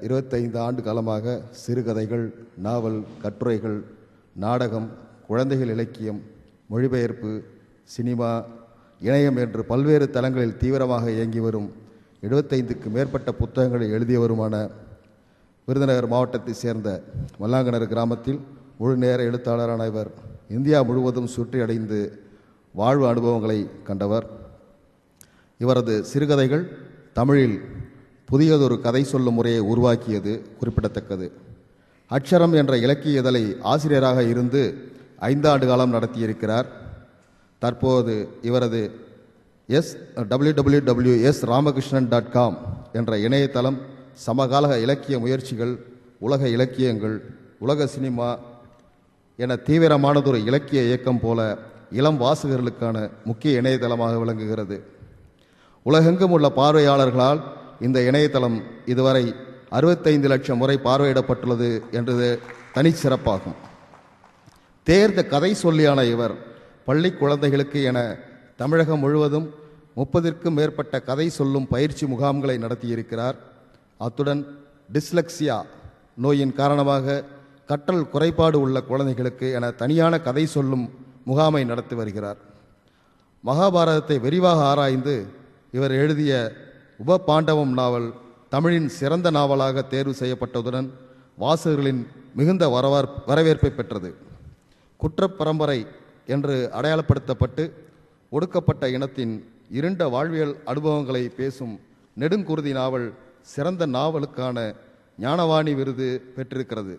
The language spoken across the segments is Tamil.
25 ஆண்டு காலமாக சிறுகதைகள், நாவல், கட்டுரைகள், நாடகம், குழந்தைகள் இலக்கியம், மொழிபெயர்ப்பு, சினிமா, இணையம் என்று பல்வேறு தளங்களில் தீவிரமாக இயங்கி வரும் 75க்கு மேற்பட்ட புத்தகங்களை எழுதியவருமான விருதுநகர் மாவட்டத்தைச் சேர்ந்த மல்லாங்கனர் கிராமத்தில் முழு நேர எழுத்தாளரான இவர் இந்தியா முழுவதும் சுற்றி அடைந்து வாழ்வு அனுபவங்களை கண்டவர். இவரது சிறுகதைகள் தமிழில் புதியதொரு கதை சொல்லும் முறையை உருவாக்கியது குறிப்பிடத்தக்கது. அக்ஷரம் என்ற இலக்கிய இதழை ஆசிரியராக இருந்து 5 ஆண்டு காலம் நடத்தியிருக்கிறார். தற்போது இவரது www.sramakrishnan.com என்ற இணையதளம் சமகால இலக்கிய முயற்சிகள், உலக இலக்கியங்கள், உலக சினிமா என தீவிரமானதொரு இலக்கிய இயக்கம் போல இளம் வாசகர்களுக்கான முக்கிய இணையதளமாக விளங்குகிறது. உலகெங்கும் உள்ள பார்வையாளர்களால் இந்த இணையதளம் இதுவரை 65 லட்சம் முறை பார்வையிடப்பட்டுள்ளது என்றது தனிச்சிறப்பாகும். தேர்ந்த கதை சொல்லியான இவர் பள்ளி குழந்தைகளுக்கு என தமிழகம் முழுவதும் 30க்கும் மேற்பட்ட கதை சொல்லும் பயிற்சி முகாம்களை நடத்தியிருக்கிறார். அத்துடன் டிஸ்லெக்சியா நோயின் காரணமாக கற்றல் குறைபாடு உள்ள குழந்தைகளுக்கு என தனியான கதை சொல்லும் முகாமை நடத்தி வருகிறார். மகாபாரதத்தை விரிவாக ஆராய்ந்து இவர் எழுதிய உப பாண்டவம் நாவல் தமிழின் சிறந்த நாவலாக தேர்வு செய்யப்பட்டதுடன் வாசகர்களின் மிகுந்த வரவேற்பை பெற்றது. குற்றப் பரம்பரை என்று அடையாளப்படுத்தப்பட்டு ஒடுக்கப்பட்ட இனத்தின் இருண்ட வாழ்வியல் அனுபவங்களை பேசும் நெடுங்குருதி நாவல் சிறந்த நாவலுக்கான ஞானவாணி விருது பெற்றிருக்கிறது.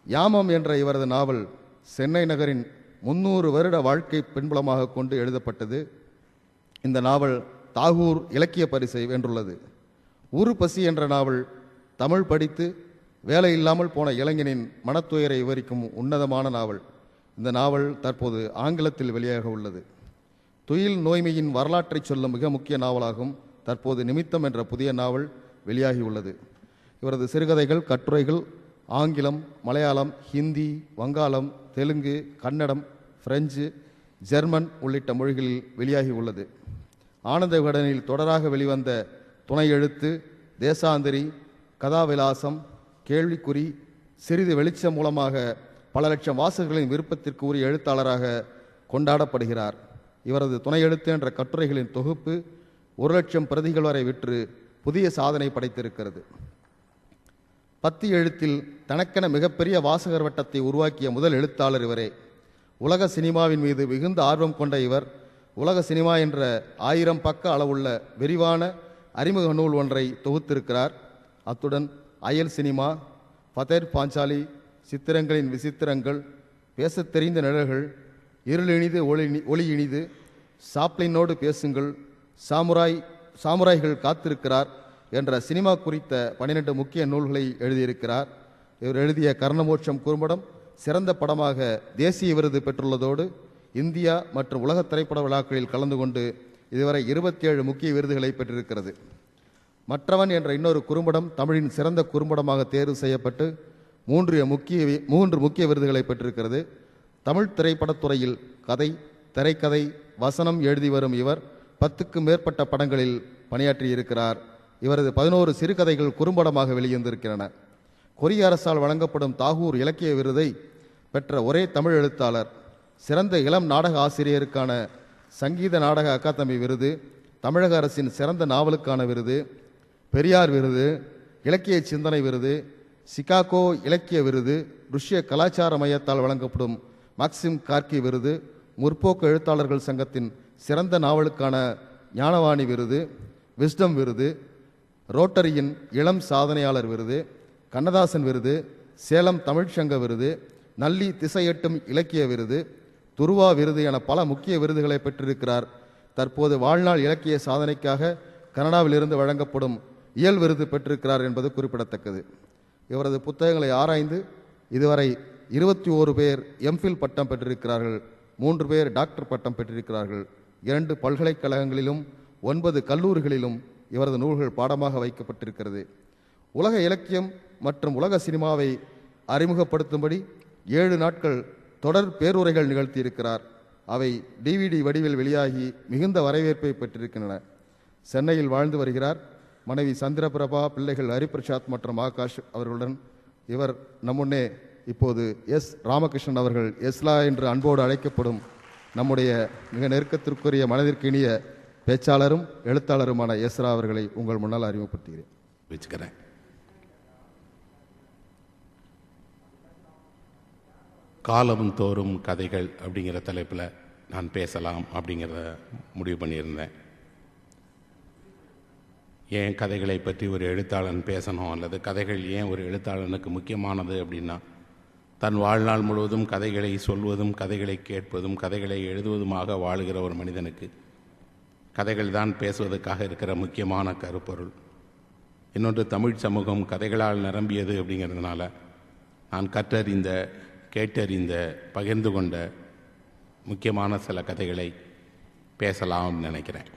யாமம் என்ற இவரது நாவல் சென்னை நகரின் 300 வருட வாழ்க்கை பின்புலமாக கொண்டு எழுதப்பட்டது. இந்த நாவல் தாகூர் இலக்கிய பரிசை வென்றுள்ளது. ஊரு பசி என்ற நாவல் தமிழ் படித்து வேலை இல்லாமல் போன இளைஞனின் மனத்துயரை விவரிக்கும் உன்னதமான நாவல். இந்த நாவல் தற்போது ஆங்கிலத்தில் வெளியாக உள்ளது. துயில் நோய்மையின் வரலாற்றை சொல்லும் மிக முக்கிய நாவலாகும். தற்போது நிமித்தம் என்ற புதிய நாவல் வெளியாகியுள்ளது. இவரது சிறுகதைகள், கட்டுரைகள் ஆங்கிலம், மலையாளம், ஹிந்தி, வங்காளம், தெலுங்கு, கன்னடம், பிரெஞ்சு, ஜெர்மன் உள்ளிட்ட மொழிகளில் வெளியாகி உள்ளது. ஆனந்த விகடனில் தொடராக வெளிவந்த துணை எழுத்து, தேசாந்திரி, கதாவிலாசம், கேள்விக்குறி, சிறிது வெளிச்சம் மூலமாக பல லட்சம் வாசகர்களின் விருப்பத்திற்கு உரிய எழுத்தாளராக கொண்டாடப்படுகிறார். இவரது துணை எழுத்து என்ற கட்டுரைகளின் தொகுப்பு 1 லட்சம் பிரதிகள் வரை விற்று புதிய சாதனை படைத்திருக்கிறது. பத்தி எழுத்தில் தனக்கென மிகப்பெரிய வாசகர் வட்டத்தை உருவாக்கிய முதல் எழுத்தாளர் இவரே. உலக சினிமாவின் மீது மிகுந்த ஆர்வம் கொண்ட இவர் உலக சினிமா என்ற 1000 பக்க அளவுள்ள விரிவான அறிமுக நூல் ஒன்றை தொகுத்திருக்கிறார். அத்துடன் அயல் சினிமா, ஃபதேர் பாஞ்சாலி, சித்திரங்களின் விசித்திரங்கள், பேசத் தெரிந்த நிழல்கள், இருள் இனிது ஒளி இனிது, சாப்ளினோடு பேசுங்கள், சாமுராய்கள் காத்திருக்கிறார் என்ற சினிமா குறித்த 12 முக்கிய நூல்களை எழுதியிருக்கிறார். இவர் எழுதிய கர்ணமோட்சம் குறும்படம் சிறந்த படமாக தேசிய விருது பெற்றுள்ளதோடு இந்தியா மற்றும் உலக திரைப்பட விழாக்களில் கலந்து கொண்டு இதுவரை 27 முக்கிய விருதுகளை பெற்றிருக்கிறது. மற்றவன் என்ற இன்னொரு குறும்படம் தமிழின் சிறந்த குறும்படமாக தேர்வு செய்யப்பட்டு 3 முக்கிய விருதுகளை பெற்றிருக்கிறது. தமிழ் திரைப்படத்துறையில் கதை, திரைக்கதை, வசனம் எழுதி வரும் இவர் 10க்கும் மேற்பட்ட படங்களில் பணியாற்றியிருக்கிறார். இவரது 11 சிறுகதைகள் குறும்படமாக வெளிவந்திருக்கின்றன. கொரிய அரசால் வழங்கப்படும் தாகூர் இலக்கிய விருதை பெற்ற ஒரே தமிழ் எழுத்தாளர். சிறந்த இளம் நாடக ஆசிரியருக்கான சங்கீத நாடக அகாதமி விருது, தமிழக அரசின் சிறந்த நாவலுக்கான விருது, பெரியார் விருது, இலக்கிய சிந்தனை விருது, சிகாகோ இலக்கிய விருது, ருஷ்ய கலாச்சார மையத்தால் வழங்கப்படும் மாக்சிம் கார்கி விருது, முற்போக்கு எழுத்தாளர்கள் சங்கத்தின் சிறந்த நாவலுக்கான ஞானவாணி விருது, விஸ்டம் விருது, ரோட்டரியின் இளம் சாதனையாளர் விருது, கண்ணதாசன் விருது, சேலம் தமிழ்ச்சங்க விருது, நல்லி திசையெட்டும் இலக்கிய விருது, துருவா விருது என பல முக்கிய விருதுகளை பெற்றிருக்கிறார். தற்போது வாழ்நாள் இலக்கிய சாதனைக்காக கனடாவிலிருந்து வழங்கப்படும் இயல் விருது பெற்றிருக்கிறார் என்பது குறிப்பிடத்தக்கது. இவரது புத்தகங்களை ஆராய்ந்து இதுவரை 21 பேர் எம்ஃபில் பட்டம் பெற்றிருக்கிறார்கள். 3 பேர் டாக்டர் பட்டம் பெற்றிருக்கிறார்கள். 2 பல்கலைக்கழகங்களிலும் 9 கல்லூரிகளிலும் இவரது நூல்கள் பாடமாக வைக்கப்பட்டிருக்கிறது. உலக இலக்கியம் மற்றும் உலக சினிமாவை அறிமுகப்படுத்தும்படி 7 நாட்கள் தொடர் பேருரைகள் நிகழ்த்தியிருக்கிறார். அவை DVD வடிவில் வெளியாகி மிகுந்த வரவேற்பை பெற்றிருக்கின்றன. சென்னையில் வாழ்ந்து வருகிறார். மனைவி சந்திரபிரபா, பிள்ளைகள் ஹரிபிரசாத் மற்றும் ஆகாஷ் அவர்களுடன் இவர் நம்முன்னே இப்போது எஸ். ராமகிருஷ்ணன் அவர்கள் எஸ்லா என்று அன்போடு அழைக்கப்படும் நம்முடைய மிக நெருக்கத்திற்குரிய மனதிற்கு இனிய பேச்சாளரும் எழுத்தாளருமான எஸ்ரா அவர்களை உங்கள் முன்னால் அறிமுகப்படுத்துகிறேன். வச்சுக்கிறேன். காலம் தோறும் கதைகள் அப்படிங்கிற தலைப்பில் நான் பேசலாம் அப்படிங்கிறத முடிவு பண்ணியிருந்தேன். ஏன் கதைகளை பற்றி ஒரு எழுத்தாளன் பேசணும், அல்லது கதைகள் ஏன் ஒரு எழுத்தாளனுக்கு முக்கியமானது அப்படின்னா, தன் வாழ்நாள் முழுவதும் கதைகளை சொல்வதும் கதைகளை கேட்பதும் கதைகளை எழுதுவதுமாக வாழுகிற ஒரு மனிதனுக்கு கதைகள் தான் பேசுவதற்காக இருக்கிற முக்கியமான கருப்பொருள். இன்னொன்று, தமிழ் சமூகம் கதைகளால் நிரம்பியது அப்படிங்கிறதுனால நான் கற்றறிந்த, கேட்டறிந்த, பகிர்ந்து கொண்ட முக்கியமான சில கதைகளை பேசலாம்னு நினைக்கிறேன்.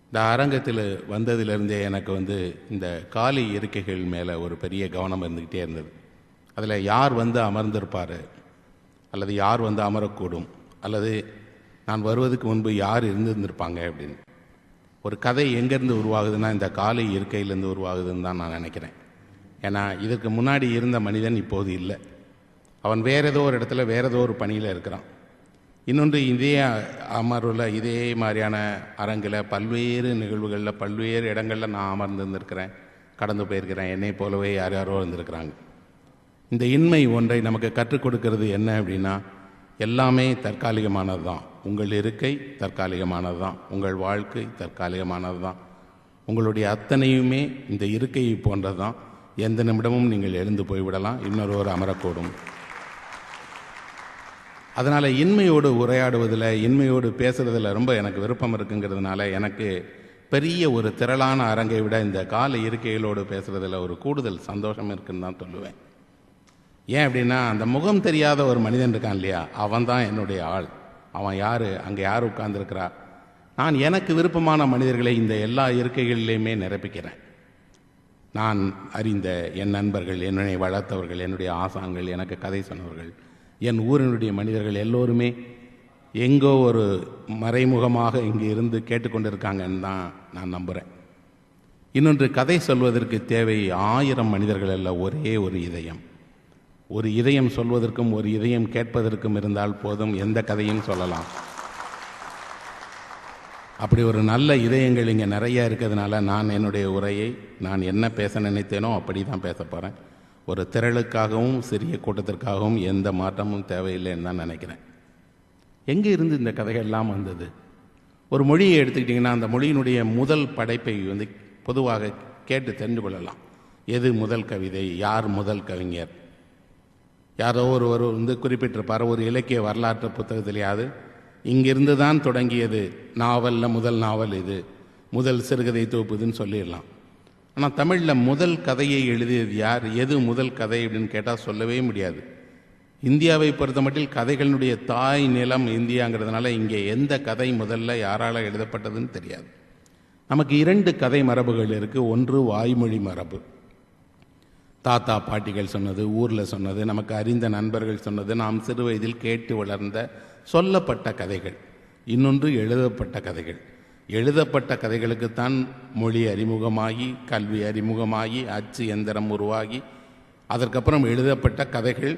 இந்த அரங்கத்தில் வந்ததிலிருந்தே எனக்கு இந்த காலி இருக்கைகள் மேலே ஒரு பெரிய கவனம் இருந்துக்கிட்டே இருந்தது. அதில் யார் அமர்ந்திருப்பார், அல்லது யார் அமரக்கூடும், அல்லது நான் வருவதுக்கு முன்பு யார் இருந்திருந்திருப்பாங்க அப்படின்னு. ஒரு கதை எங்கேருந்து உருவாகுதுன்னா இந்த காலி இருக்கையிலேருந்து உருவாகுதுன்னு தான் நான் நினைக்கிறேன். ஏன்னா இதற்கு முன்னாடி இருந்த மனிதன் இப்போது இல்லை. அவன் வேறு ஏதோ ஒரு இடத்துல வேறு ஏதோ ஒரு பணியில் இருக்கிறான். இன்னொன்று, இதே அமர்வில் இதே மாதிரியான அரங்கில் பல்வேறு நிகழ்வுகளில் பல்வேறு இடங்களில் நான் அமர்ந்துருந்துருக்கிறேன், கடந்து போயிருக்கிறேன். என்னை போலவே யார் யாரோ இருந்திருக்கிறாங்க. இந்த இன்மை ஒன்றை நமக்கு கற்றுக் கொடுக்கிறது என்ன அப்படின்னா, எல்லாமே தற்காலிகமானது தான். உங்கள் இருக்கை தற்காலிகமானது தான், உங்கள் வாழ்க்கை தற்காலிகமானது தான், உங்களுடைய அத்தனையுமே இந்த இருக்கையை போன்றது தான். எந்த நிமிடமும் நீங்கள் எழுந்து போய்விடலாம், இன்னொருவர் அமரக்கூடும். அதனால் இன்மையோடு உரையாடுவதில், இன்மையோடு பேசுகிறதில் ரொம்ப எனக்கு விருப்பம் இருக்குங்கிறதுனால எனக்கு பெரிய ஒரு திரளான அரங்கை விட இந்த கால இருக்கைகளோடு பேசுகிறதில் ஒரு கூடுதல் சந்தோஷம் இருக்குன்னு தான் சொல்லுவேன். ஏன் அப்படின்னா, அந்த முகம் தெரியாத ஒரு மனிதன் இருக்கான் இல்லையா, அவன் தான் என்னுடைய ஆள். அவன் யார், அங்கே யார் உட்கார்ந்துருக்கிறா. நான் எனக்கு விருப்பமான மனிதர்களை இந்த எல்லா இருக்கைகளிலையுமே நிரப்பிக்கிறேன். நான் அறிந்த என் நண்பர்கள், என்னை வளர்த்தவர்கள், என்னுடைய ஆசான்கள், எனக்கு கதை சொன்னவர்கள், என் ஊரினுடைய மனிதர்கள் எல்லோருமே எங்கோ ஒரு மறைமுகமாக இங்கே இருந்து கேட்டுக்கொண்டிருக்காங்கன்னு தான் நான் நம்புகிறேன். இன்னொன்று, கதை சொல்வதற்கு தேவை 1000 மனிதர்கள் அல்ல, ஒரே ஒரு இதயம். ஒரு இதயம் சொல்வதற்கும் ஒரு இதயம் கேட்பதற்கும் இருந்தால் போதும், எந்த கதையும் சொல்லலாம். அப்படி ஒரு நல்ல இதயங்கள் இங்கே நிறைய இருக்கிறதுனால நான் என்னுடைய உரையை நான் என்ன பேச நினைத்தேனோ அப்படி தான் பேச போகிறேன். ஒரு திரளுக்காகவும் சிறிய கூட்டத்திற்காகவும் எந்த மாற்றமும் தேவையில்லைன்னு தான் நினைக்கிறேன். எங்கே இருந்து இந்த கதைகள்லாம் வந்தது? ஒரு மொழியை எடுத்துக்கிட்டிங்கன்னா அந்த மொழியினுடைய முதல் படைப்பை பொதுவாக கேட்டு தெரிந்து கொள்ளலாம். எது முதல் கவிதை, யார் முதல் கவிஞர், யாரோ ஒருவர் குறிப்பிட்டிருப்பார் ஒரு இலக்கிய வரலாற்று புத்தகத்திலேயாவது இங்கிருந்து தான் தொடங்கியது நாவலில் முதல் நாவல் இது, முதல் சிறுகதை தொகுப்புதுன்னு சொல்லிடலாம். ஆனால் தமிழில் முதல் கதையை எழுதியது யார், எது முதல் கதை அப்படின்னு கேட்டால் சொல்லவே முடியாது. இந்தியாவை பொறுத்த மட்டில் கதைகளினுடைய தாய் நிலம் இந்தியாங்கிறதுனால இங்கே எந்த கதை முதல்ல யாரால் எழுதப்பட்டதுன்னு தெரியாது. நமக்கு 2 கதை மரபுகள் இருக்குது. ஒன்று வாய்மொழி மரபு, தாத்தா பாட்டிகள் சொன்னது, ஊரில் சொன்னது, நமக்கு அறிந்த நண்பர்கள் சொன்னது, நாம் சிறு வயதில் கேட்டு வளர்ந்த சொல்லப்பட்ட கதைகள். இன்னொன்று எழுதப்பட்ட கதைகள். எழுதப்பட்ட கதைகளுக்குத்தான் மொழி அறிமுகமாகி, கல்வி அறிமுகமாகி, அச்சு எந்திரம் உருவாகி, அதற்கப்புறம் எழுதப்பட்ட கதைகள்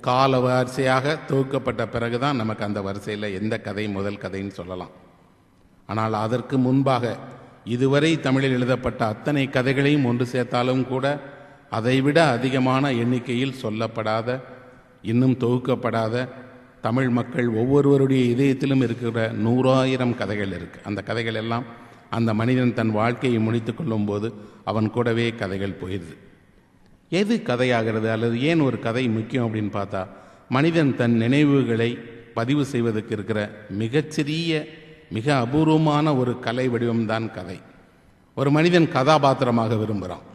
கால வரிசையாக தொகுக்கப்பட்ட பிறகுதான் நமக்கு அந்த வரிசையில் எந்த கதை முதல் கதைன்னு சொல்லலாம். ஆனால் அதற்கு முன்பாக இதுவரை தமிழில் எழுதப்பட்ட அத்தனை கதைகளையும் ஒன்று சேர்த்தாலும் கூட அதைவிட அதிகமான எண்ணிக்கையில் சொல்லப்படாத, இன்னும் தொகுக்கப்படாத, தமிழ் மக்கள் ஒவ்வொருவருடைய இதயத்திலும் இருக்கிற 100,000 கதைகள் இருக்குது. அந்த கதைகள் எல்லாம் அந்த மனிதன் தன் வாழ்க்கையை முடித்து கொள்ளும் போது அவன் கூடவே கதைகள் போயிடுது. எது கதையாகிறது அல்லது ஏன் ஒரு கதை முக்கியம் அப்படின்னு பார்த்தா, மனிதன் தன் நினைவுகளை பதிவு செய்வதற்கு இருக்கிற மிகச்சிறிய மிக அபூர்வமான ஒரு கலை வடிவம்தான் கதை. ஒரு மனிதன் கதாபாத்திரமாக விரும்புகிறான்.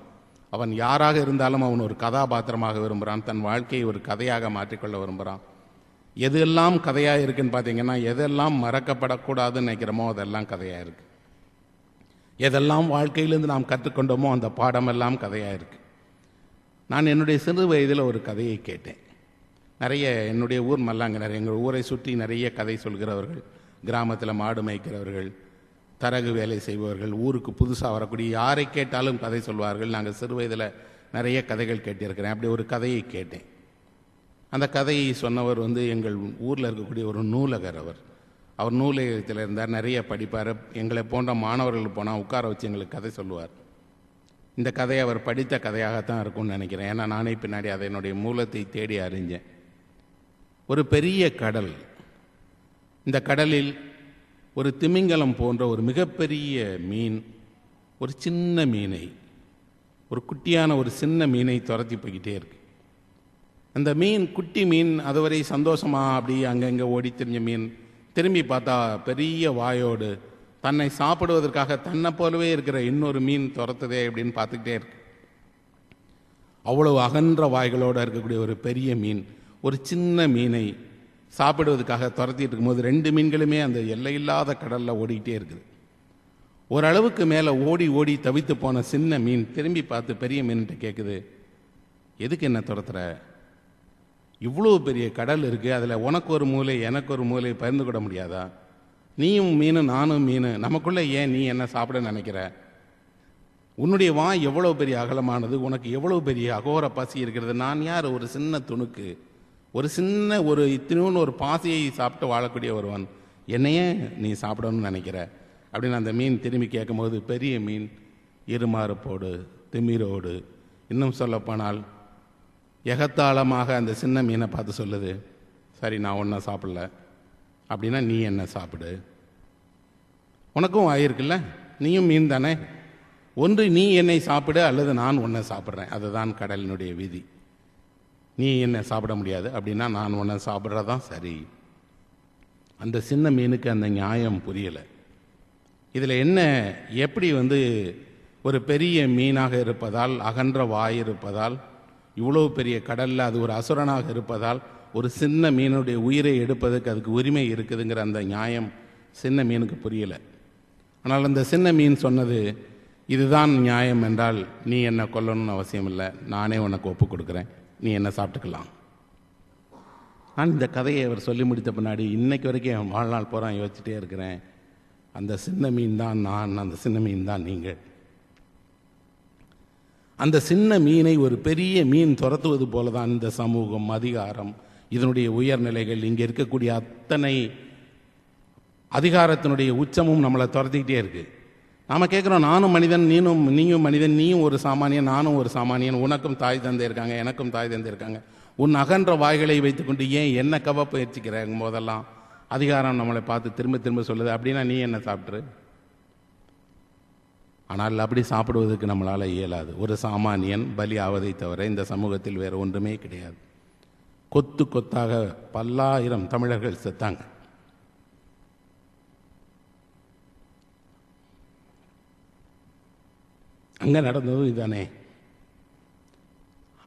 அவன் யாராக இருந்தாலும் அவன் ஒரு கதாபாத்திரமாக விரும்புகிறான். தன் வாழ்க்கையை ஒரு கதையாக மாற்றிக்கொள்ள விரும்புகிறான். எதெல்லாம் கதையாக இருக்குன்னு பார்த்தீங்கன்னா, எதெல்லாம் மறக்கப்படக்கூடாதுன்னு நினைக்கிறோமோ அதெல்லாம் கதையாக இருக்குது. எதெல்லாம் வாழ்க்கையிலேருந்து நாம் கற்றுக்கொண்டோமோ அந்த பாடமெல்லாம் கதையாக இருக்குது. நான் என்னுடைய சிறு வயதில் ஒரு கதையை கேட்டேன். நிறைய என்னுடைய ஊர் மல்லாங்கனர், எங்கள் ஊரை சுற்றி நிறைய கதை சொல்கிறவர்கள், கிராமத்தில் மாடு மேய்க்கிறவர்கள், தரகு வேலை செய்பவர்கள், ஊருக்கு புதுசாக வரக்கூடிய யாரை கேட்டாலும் கதை சொல்வார்கள். நாங்கள் சிறு வயதில் நிறைய கதைகள் கேட்டிருக்கிறேன். அப்படி ஒரு கதையை கேட்டேன். அந்த கதையை சொன்னவர் எங்கள் ஊரில் இருக்கக்கூடிய ஒரு நூலகர். அவர் நூலகத்தில் இருந்தார், நிறைய படிப்பார். எங்களை போன்ற மாணவர்கள் போனால் உட்கார வச்சு எங்களுக்கு கதை சொல்லுவார். இந்த கதையை அவர் படித்த கதையாகத்தான் இருக்கும்னு நினைக்கிறேன். ஏன்னா நானே பின்னாடி அதனுடைய மூலத்தை தேடி அறிஞ்சேன். ஒரு பெரிய கடல், இந்த கடலில் ஒரு திமிங்கலம் போன்ற ஒரு மிகப்பெரிய மீன் ஒரு சின்ன மீனை, ஒரு குட்டியான ஒரு சின்ன மீனை துரத்தி போய்கிட்டே இருக்கு. அந்த மீன், குட்டி மீன், அதுவரை சந்தோஷமாக அப்படி அங்கங்கே ஓடி திரிஞ்ச மீன் திரும்பி பார்த்தா பெரிய வாயோடு தன்னை சாப்பிடுவதற்காக தன்னை போலவே இருக்கிற இன்னொரு மீன் துரத்துதே அப்படின்னு பார்த்துக்கிட்டே இருக்கு. அவ்வளவு அகன்ற வாய்களோடு இருக்கக்கூடிய ஒரு பெரிய மீன் ஒரு சின்ன மீனை சாப்பிடுவதற்காக துரத்திட்டு இருக்கும்போது 2 மீன்களுமே அந்த எல்லையில்லாத கடலில் ஓடிக்கிட்டே இருக்குது. ஓரளவுக்கு மேலே ஓடி ஓடி தவித்து போன சின்ன மீன் திரும்பி பார்த்து பெரிய மீன்கிட்ட கேட்குது, எதுக்கு என்ன துரத்துற? இவ்வளோ பெரிய கடல் இருக்குது, அதில் உனக்கு ஒரு மூலை எனக்கு ஒரு மூலை பகிர்ந்து கொள்ள முடியாதா? நீயும் மீன் நானும் மீன், நமக்குள்ளே ஏன் நீ என்ன சாப்பிட நினைக்கிற? உன்னுடைய வாய் எவ்வளோ பெரிய அகலமானது, உனக்கு எவ்வளோ பெரிய அகோர பசி இருக்கிறது. நான் யார்? ஒரு சின்ன துணுக்கு, ஒரு இத்தினூன்னு ஒரு பாசியை சாப்பிட்டு வாழக்கூடிய ஒருவன், என்னையே நீ சாப்பிடணும்னு நினைக்கிற அப்படின்னு அந்த மீன் திரும்பி கேட்கும்போது பெரிய மீன் இருமாறுப்போடு திமிரோடு, இன்னும் சொல்லப்போனால் எகத்தாளமாக அந்த சின்ன மீனை பார்த்து சொல்லுது, சரி நான் ஒன்றை சாப்பிடல, அப்படின்னா நீ என்ன சாப்பிடு, உனக்கும் வாயிருக்குல்ல, நீயும் மீன் தானே, ஒன்று நீ என்னை சாப்பிடு அல்லது நான் உன்னை சாப்பிட்றேன். அதுதான் கடலினுடைய விதி. நீ என்னை சாப்பிட முடியாது, அப்படின்னா நான் உன்னை சாப்பிட்றதான் சரி. அந்த சின்ன மீனுக்கு அந்த நியாயம் புரியலை. இதில் என்ன, எப்படி ஒரு பெரிய மீனாக இருப்பதால், அகன்ற வாய் இருப்பதால், இவ்வளோ பெரிய கடலில் அது ஒரு அசுரனாக இருப்பதால் ஒரு சின்ன மீனுடைய உயிரை எடுப்பதற்கு அதுக்கு உரிமை இருக்குதுங்கிற அந்த நியாயம் சின்ன மீனுக்கு புரியலை. ஆனால் அந்த சின்ன மீன் சொன்னது, இதுதான் நியாயம் என்றால் நீ என்னை கொல்லணும்னு அவசியம் இல்லை, நானே உனக்கு ஒப்பு கொடுக்குறேன், நீ என்ன சாப்பிட்டுக்கலாம். நான் இந்த கதையை அவர் சொல்லி முடித்த பின்னாடி இன்னைக்கு வரைக்கும் என் வாழ்நாள் பூரா யோசிச்சுட்டே இருக்கிறேன். அந்த சின்ன மீன் தான் நான், அந்த சின்ன மீன் தான் நீங்கள். அந்த சின்ன மீனை ஒரு பெரிய மீன் துரத்துவது போல தான் இந்த சமூகம், அதிகாரம், இதனுடைய உயர்நிலைகள், இங்கே இருக்கக்கூடிய அத்தனை அதிகாரத்தினுடைய உச்சமும் நம்மளை துரத்திக்கிட்டே இருக்கு. நாம் கேட்குறோம், நானும் மனிதன், நீயும் மனிதன், நீயும் ஒரு சாமானியன், நானும் ஒரு சாமானியன், உனக்கும் தாய் தந்தை இருக்காங்க, எனக்கும் தாய் தந்தை இருக்காங்க, உன் அகன்ற வாய்களை வைத்துக்கொண்டு ஏன் என்ன கவ பயிற்சிக்கிறேன் போதெல்லாம் அதிகாரம் நம்மளை பார்த்து திரும்ப திரும்ப சொல்லுது, அப்படின்னா நீ என்ன சாப்பிட்ரு. ஆனால் அப்படி சாப்பிடுவதற்கு நம்மளால் இயலாது. ஒரு சாமானியன் பலி ஆவதை தவிர இந்த சமூகத்தில் வேறு ஒன்றுமே கிடையாது. கொத்து கொத்தாக பல்லாயிரம் தமிழர்கள் செத்தாங்க. அங்கே நடந்ததும் இதுதானே.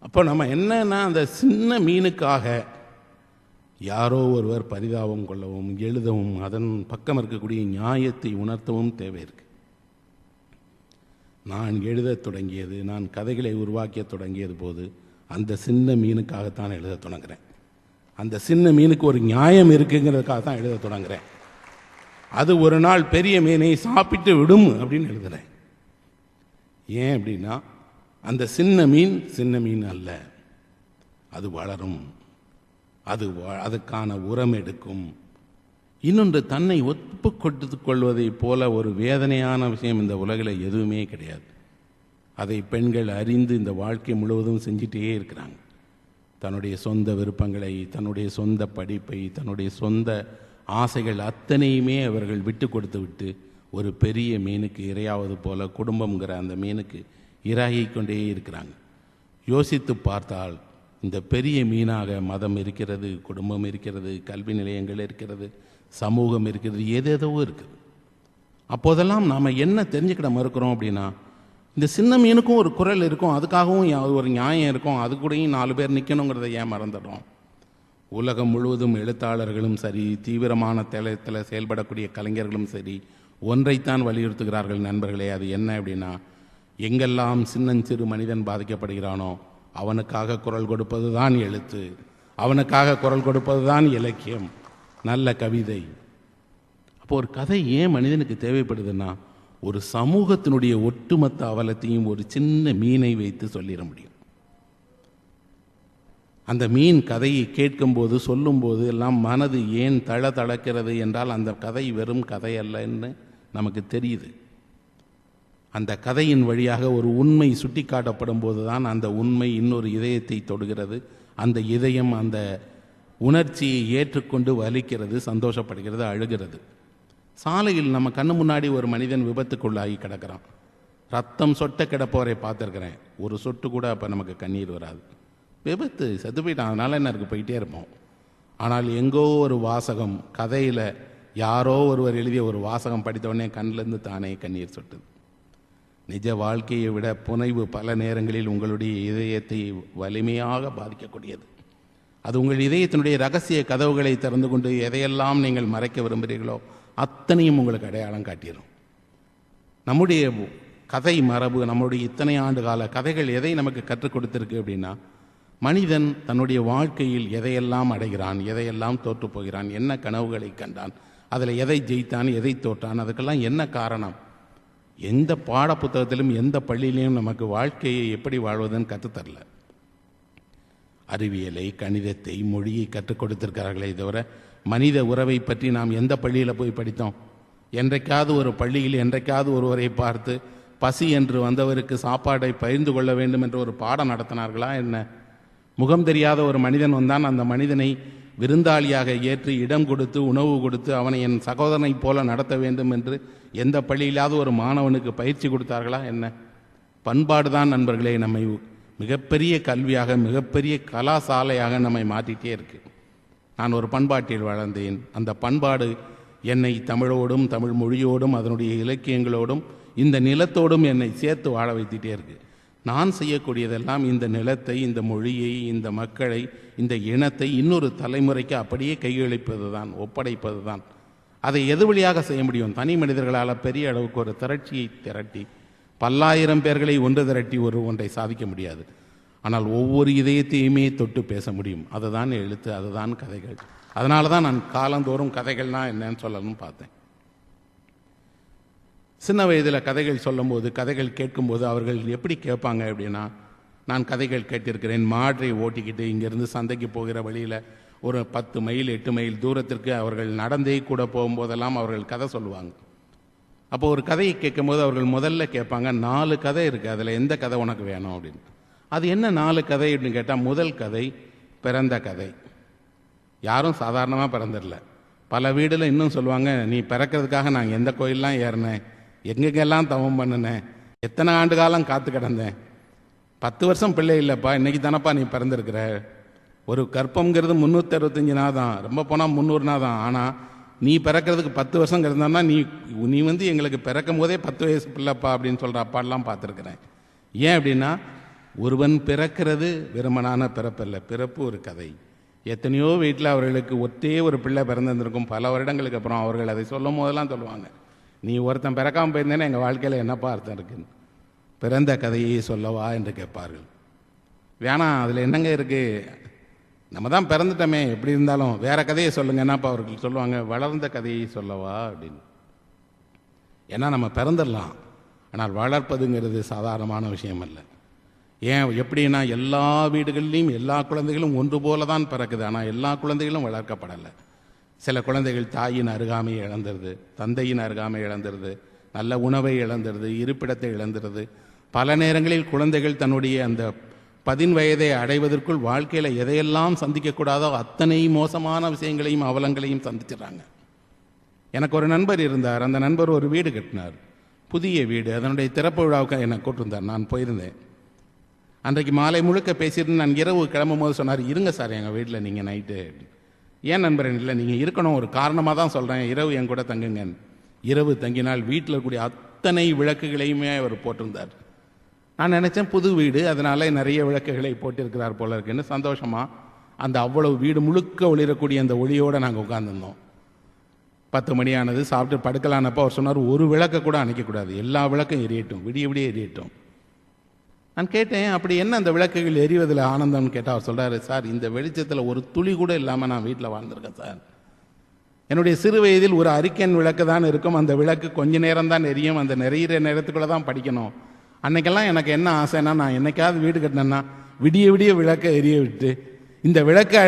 அப்போ நம்ம என்னன்னா, அந்த சின்ன மீனுக்காக யாரோ ஒருவர் பரிதாபம் கொள்ளவும் எழுதவும் அதன் பக்கம் இருக்கக்கூடிய நியாயத்தை உணர்த்தவும் தேவை இருக்கு. நான் எழுதத் தொடங்கியது, நான் கதைகளை உருவாக்கிய தொடங்கியது போது அந்த சின்ன மீனுக்காகத்தான் எழுத தொடங்குறேன். அந்த சின்ன மீனுக்கு ஒரு நியாயம் இருக்குங்கிறதுக்காக தான் எழுத தொடங்குறேன். அது ஒரு நாள் பெரிய மீனை சாப்பிட்டு விடும் அப்படின்னு எழுதுறேன். ஏன் அப்படின்னா, அந்த சின்ன மீன் அல்ல, அது வளரும், அதுக்கான உரம் எடுக்கும். இன்னொன்று, தன்னை ஒப்பு கொடுத்து கொள்வதை போல ஒரு வேதனையான விஷயம் இந்த உலகில் எதுவுமே கிடையாது. அதை பெண்கள் அறிந்து இந்த வாழ்க்கை முழுவதும் செஞ்சிட்டே இருக்கிறாங்க. தன்னுடைய சொந்த விருப்பங்களை, தன்னுடைய சொந்த படிப்பை, தன்னுடைய சொந்த ஆசைகள் அத்தனையுமே அவர்கள் விட்டு கொடுத்து விட்டு ஒரு பெரிய மீனுக்கு இரையாவது போல குடும்பங்கிற அந்த மீனுக்கு இரையாகி கொண்டே இருக்கிறாங்க. யோசித்து பார்த்தால் இந்த பெரிய மீனாக மதம் இருக்கிறது, குடும்பம் இருக்கிறது, கல்வி நிலையங்கள் இருக்கிறது, சமூகம் இருக்கிறது, ஏதேதோ இருக்குது. அப்போதெல்லாம் நாம் என்ன தெரிஞ்சுக்கிட மறுக்கிறோம் அப்படின்னா, இந்த சின்ன மீனுக்கும் ஒரு குரல் இருக்கும், அதுக்காகவும் ஒரு நியாயம் இருக்கும், அது கூடயும் 4 பேர் நிற்கணுங்கிறத ஏன் மறந்துடுறோம்? உலகம் முழுவதும் எழுத்தாளர்களும் சரி, தீவிரமான தளத்தில் செயல்படக்கூடிய கலைஞர்களும் சரி, ஒன்றைத்தான் வலியுறுத்துகிறார்கள் நண்பர்களே. அது என்ன அப்படின்னா, எங்கெல்லாம் சின்னஞ்சிறு மனிதன் பாதிக்கப்படுகிறானோ அவனுக்காக குரல் கொடுப்பது தான் எழுத்து, அவனுக்காக குரல் கொடுப்பது தான் இலக்கியம், நல்ல கவிதை. அப்போ ஒரு கதை ஏன் மனிதனுக்கு தேவைப்படுதுன்னா, ஒரு சமூகத்தினுடைய ஒட்டுமொத்த அவலத்தையும் ஒரு சின்ன மீனை வைத்து சொல்லிட முடியும். அந்த மீன் கதையை கேட்கும்போது சொல்லும்போது எல்லாம் மனது ஏன் தளக்கிறது என்றால் அந்த கதை வெறும் கதை அல்லன்னு நமக்கு தெரியுது. அந்த கதையின் வழியாக ஒரு உண்மை சுட்டி காட்டப்படும் போது தான் அந்த உண்மை இன்னொரு இதயத்தை தொடுகிறது. அந்த இதயம் அந்த உணர்ச்சியை ஏற்றுக்கொண்டு வலிக்கிறது, சந்தோஷப்படுகிறது, அழுகிறது. சாலையில் நம்ம கண்ணு முன்னாடி ஒரு மனிதன் விபத்துக்குள்ளாகி கிடக்கிறான். ரத்தம் சொட்ட கிடப்பவரை பார்த்துருக்கிறேன். ஒரு சொட்டு கூட அப்போ நமக்கு கண்ணீர் வராது. விபத்து, செத்து போயிட்டான், அதனால என்ன இருக்கு, போயிட்டே இருப்போம். ஆனால் எங்கோ ஒரு வாசகம், கதையில் யாரோ ஒருவர் எழுதிய ஒரு வாசகம் படித்தவுடனே கண்ணிலேருந்து தானே கண்ணீர் சொட்டுது. நிஜ வாழ்க்கையை விட புனைவு பல நேரங்களில் உங்களுடைய இதயத்தை வலிமையாக பாதிக்கக்கூடியது. அது உங்கள் இதயத்தினுடைய ரகசிய கதவுகளை திறந்து கொண்டு எதையெல்லாம் நீங்கள் மறைக்க விரும்புகிறீர்களோ அத்தனையும் உங்களுக்கு அடையாளம் காட்டிடும். நம்முடைய கதை மரபு, நம்முடைய இத்தனை ஆண்டு கால கதைகள் எதை நமக்கு கற்றுக் கொடுத்திருக்கு அப்படின்னா, மனிதன் தன்னுடைய வாழ்க்கையில் எதையெல்லாம் அடைகிறான், எதையெல்லாம் தோற்று போகிறான், என்ன கனவுகளை கண்டான், அதில் எதை ஜெயித்தான், எதை தோற்றான், அதுக்கெல்லாம் என்ன காரணம். எந்த பாட புத்தகத்திலும் எந்த பள்ளியிலையும் நமக்கு வாழ்க்கையை எப்படி வாழ்வதுன்னு கற்றுத்தரல. அறிவியலை, கணிதத்தை, மொழியை கற்றுக் கொடுத்திருக்கிறார்களே தவிர மனித உறவை பற்றி நாம் எந்த பள்ளியில் போய் படித்தோம்? என்றைக்காவது ஒரு பள்ளியில் என்றைக்காவது ஒருவரை பார்த்து பசி என்று வந்தவருக்கு சாப்பாடை பகிர்ந்து கொள்ள வேண்டும் என்று ஒரு பாடம் நடத்தினார்களா என்ன? முகம் தெரியாத ஒரு மனிதன் வந்தான், அந்த மனிதனை விருந்தாளியாக ஏற்று இடம் கொடுத்து உணவு கொடுத்து அவனை என் சகோதரனைப் போல நடத்த வேண்டும் என்று எந்த பள்ளியிலாவது ஒரு மாணவனுக்கு பயிற்சி கொடுத்தார்களா என்ன? பண்பாடு தான் நண்பர்களே நம்மை மிகப்பெரிய கல்வியாக, மிகப்பெரிய கலாசாலையாக நம்மை மாற்றிட்டே இருக்கு. நான் ஒரு பண்பாட்டில் வளர்ந்தேன். அந்த பண்பாடு என்னை தமிழோடும், தமிழ் மொழியோடும், அதனுடைய இலக்கியங்களோடும், இந்த நிலத்தோடும் என்னை சேர்த்து வாழ வைத்துட்டே இருக்கு. நான் செய்யக்கூடியதெல்லாம் இந்த நிலத்தை, இந்த மொழியை, இந்த மக்களை, இந்த இனத்தை இன்னொரு தலைமுறைக்கு அப்படியே கையளிப்பது தான், ஒப்படைப்பது தான். அதை எது வழியாக செய்ய முடியும்? தனி மனிதர்களால் பெரிய அளவுக்கு ஒரு திரட்சியை திரட்டி பல்லாயிரம் பேர்களை ஒன்று திரட்டி ஒன்றை சாதிக்க முடியாது. ஆனால் ஒவ்வொரு இதயத்தையுமே தொட்டு பேச முடியும். அதுதான் எழுத்து, அதுதான் கதைகள். அதனால தான் நான் காலந்தோறும் கதைகள்னா என்னன்னு சொல்லணும்னு பார்த்தேன். சின்ன வயதில் கதைகள் சொல்லும்போது, கதைகள் கேட்கும்போது அவர்கள் எப்படி கேட்பாங்க அப்படின்னா, நான் கதைகள் கேட்டிருக்கிறேன். மாற்றை ஓட்டிக்கிட்டு இங்கேருந்து சந்தைக்கு போகிற வழியில் ஒரு 10 மைல் 8 மைல் தூரத்திற்கு அவர்கள் நடந்தே கூட போகும்போதெல்லாம் அவர்கள் கதை சொல்லுவாங்க. அப்போ ஒரு கதையை கேட்கும்போது அவர்கள் முதல்ல கேட்பாங்க, 4 கதை இருக்குது, அதில் எந்த கதை உனக்கு வேணும் அப்படின்னு. அது என்ன 4 கதை அப்படின்னு கேட்டால், முதல் கதை பிறந்த கதை. யாரும் சாதாரணமாக பிறந்துடல. பல வீடில் இன்னும் சொல்லுவாங்க, நீ பிறக்கிறதுக்காக நான் எந்த கோயிலெலாம் ஏறினேன், எங்கெங்கெல்லாம் தவம் பண்ணினேன், எத்தனை ஆண்டு காலம் காத்து கிடந்தேன், 10 வருஷம் பிள்ளை இல்லைப்பா, இன்னைக்கு தானப்பா நீ பிறந்திருக்கிற. ஒரு கற்பம்ங்கிறது 365 நாள் தான், ரொம்ப போனால் 300 நாள் தான். ஆனால் நீ பிறக்கிறதுக்கு 10 வருஷம் கிடந்தான்னா நீ வந்து எங்களுக்கு பிறக்கும் போதே 10 வயசு பிள்ளைப்பா அப்படின்னு சொல்கிற அப்பாடெல்லாம் பார்த்துருக்குறேன். ஏன் அப்படின்னா, ஒருவன் பிறக்கிறது விரும்பனான பிறப்பில்லை, பிறப்பு ஒரு கதை. எத்தனையோ வீட்டில் அவர்களுக்கு ஒத்தே ஒரு பிள்ளை பிறந்திருந்திருக்கும். பல வருடங்களுக்கு அப்புறம் அவர்கள் அதை சொல்லும் போதெல்லாம் சொல்லுவாங்க, நீ ஒருத்தன் பிறக்காமல் போயிருந்தேன்னா எங்கள் வாழ்க்கையில் என்னப்பா அர்த்தம் இருக்குன்னு. பிறந்த கதையை சொல்லவா என்று கேட்பார்கள். வேணாம், அதில் என்னங்க இருக்குது, நம்ம தான் பிறந்துட்டோமே, எப்படி இருந்தாலும் வேற கதையை சொல்லுங்க. என்னப்பா அவர்கள் சொல்லுவாங்க, வளர்ந்த கதையை சொல்லவா அப்படின்னு. ஏன்னா நம்ம பிறந்துடலாம், ஆனால் வளர்ப்பதுங்கிறது சாதாரணமான விஷயம் அல்ல. ஏன் எப்படின்னா, எல்லா வீடுகள்லையும் எல்லா குழந்தைகளும் ஒன்று போல தான் பிறக்குது, ஆனால் எல்லா குழந்தைகளும் வளர்க்கப்படலை. சில குழந்தைகள் தாயின் அருகாமையை இழந்துருது, தந்தையின் அருகாமையை இழந்துருது, நல்ல உணவை இழந்துருது, இருப்பிடத்தை இழந்துருது. பல நேரங்களில் குழந்தைகள் தன்னுடைய அந்த 10 வயதை அடைவதற்குள் வாழ்க்கையில் எதையெல்லாம் சந்திக்கக்கூடாதோ அத்தனை மோசமான விஷயங்களையும் அவலங்களையும் சந்திச்சிடறாங்க. எனக்கு ஒரு நண்பர் இருந்தார். அந்த நண்பர் ஒரு வீடு கட்டினார், புதிய வீடு. அதனுடைய திறப்பு விழாவுக்கு என்னை கூட்டிருந்தார். நான் போயிருந்தேன். அன்றைக்கு மாலை முழுக்க பேசிட்டு நான் இரவு கிளம்பும் போது சொன்னார், இருங்க சார் எங்கள் வீட்டில் நீங்கள் நைட்டு. ஏன் நண்பரன்? இல்லை, நீங்கள் இருக்கணும், ஒரு காரணமாக தான் சொல்கிறேன், இரவு என் கூட தங்குங்க. இரவு தங்கினால் வீட்டில் இருக்கக்கூடிய அத்தனை விளக்குகளையுமே அவர் போட்டிருந்தார். நான் நினச்சேன் புது வீடு, அதனால நிறைய விளக்குகளை போட்டிருக்கிறார் போல இருக்குன்னு சந்தோஷமாக அந்த அவ்வளவு வீடு முழுக்க ஒளிரக்கூடிய அந்த ஒளியோடு நாங்கள் உட்காந்துருந்தோம். 10 மணி ஆனது, சாப்பிட்டு படுக்கலானப்போ அவர் சொன்னார், ஒரு விளக்கை கூட அணைக்கக்கூடாது, எல்லா விளக்கும் எரியட்டும், விடிய விடிய எரியட்டும். நான் கேட்டேன், அப்படி என்ன அந்த விளக்குகள் எரிவதில் ஆனந்தம்னு கேட்டால் அவர் சொல்கிறாரு, சார் இந்த வெளிச்சத்தில் ஒரு துளி கூட இல்லாமல் நான் வீட்டில் வாழ்ந்திருக்கேன் சார். என்னுடைய சிறு வயதில் ஒரு அரிக்கன் விளக்கு தான் இருக்கும். அந்த விளக்கு கொஞ்ச நேரம் தான் எரியும். அந்த நெறிகிற நேரத்துக்குள்ளே தான் படிக்கணும். அன்னைக்கெல்லாம் எனக்கு என்ன ஆசைன்னா, நான் என்னைக்காவது வீடு கட்டினேன்னா விடிய விடிய விளக்கை எரிய விட்டு இந்த விளக்கை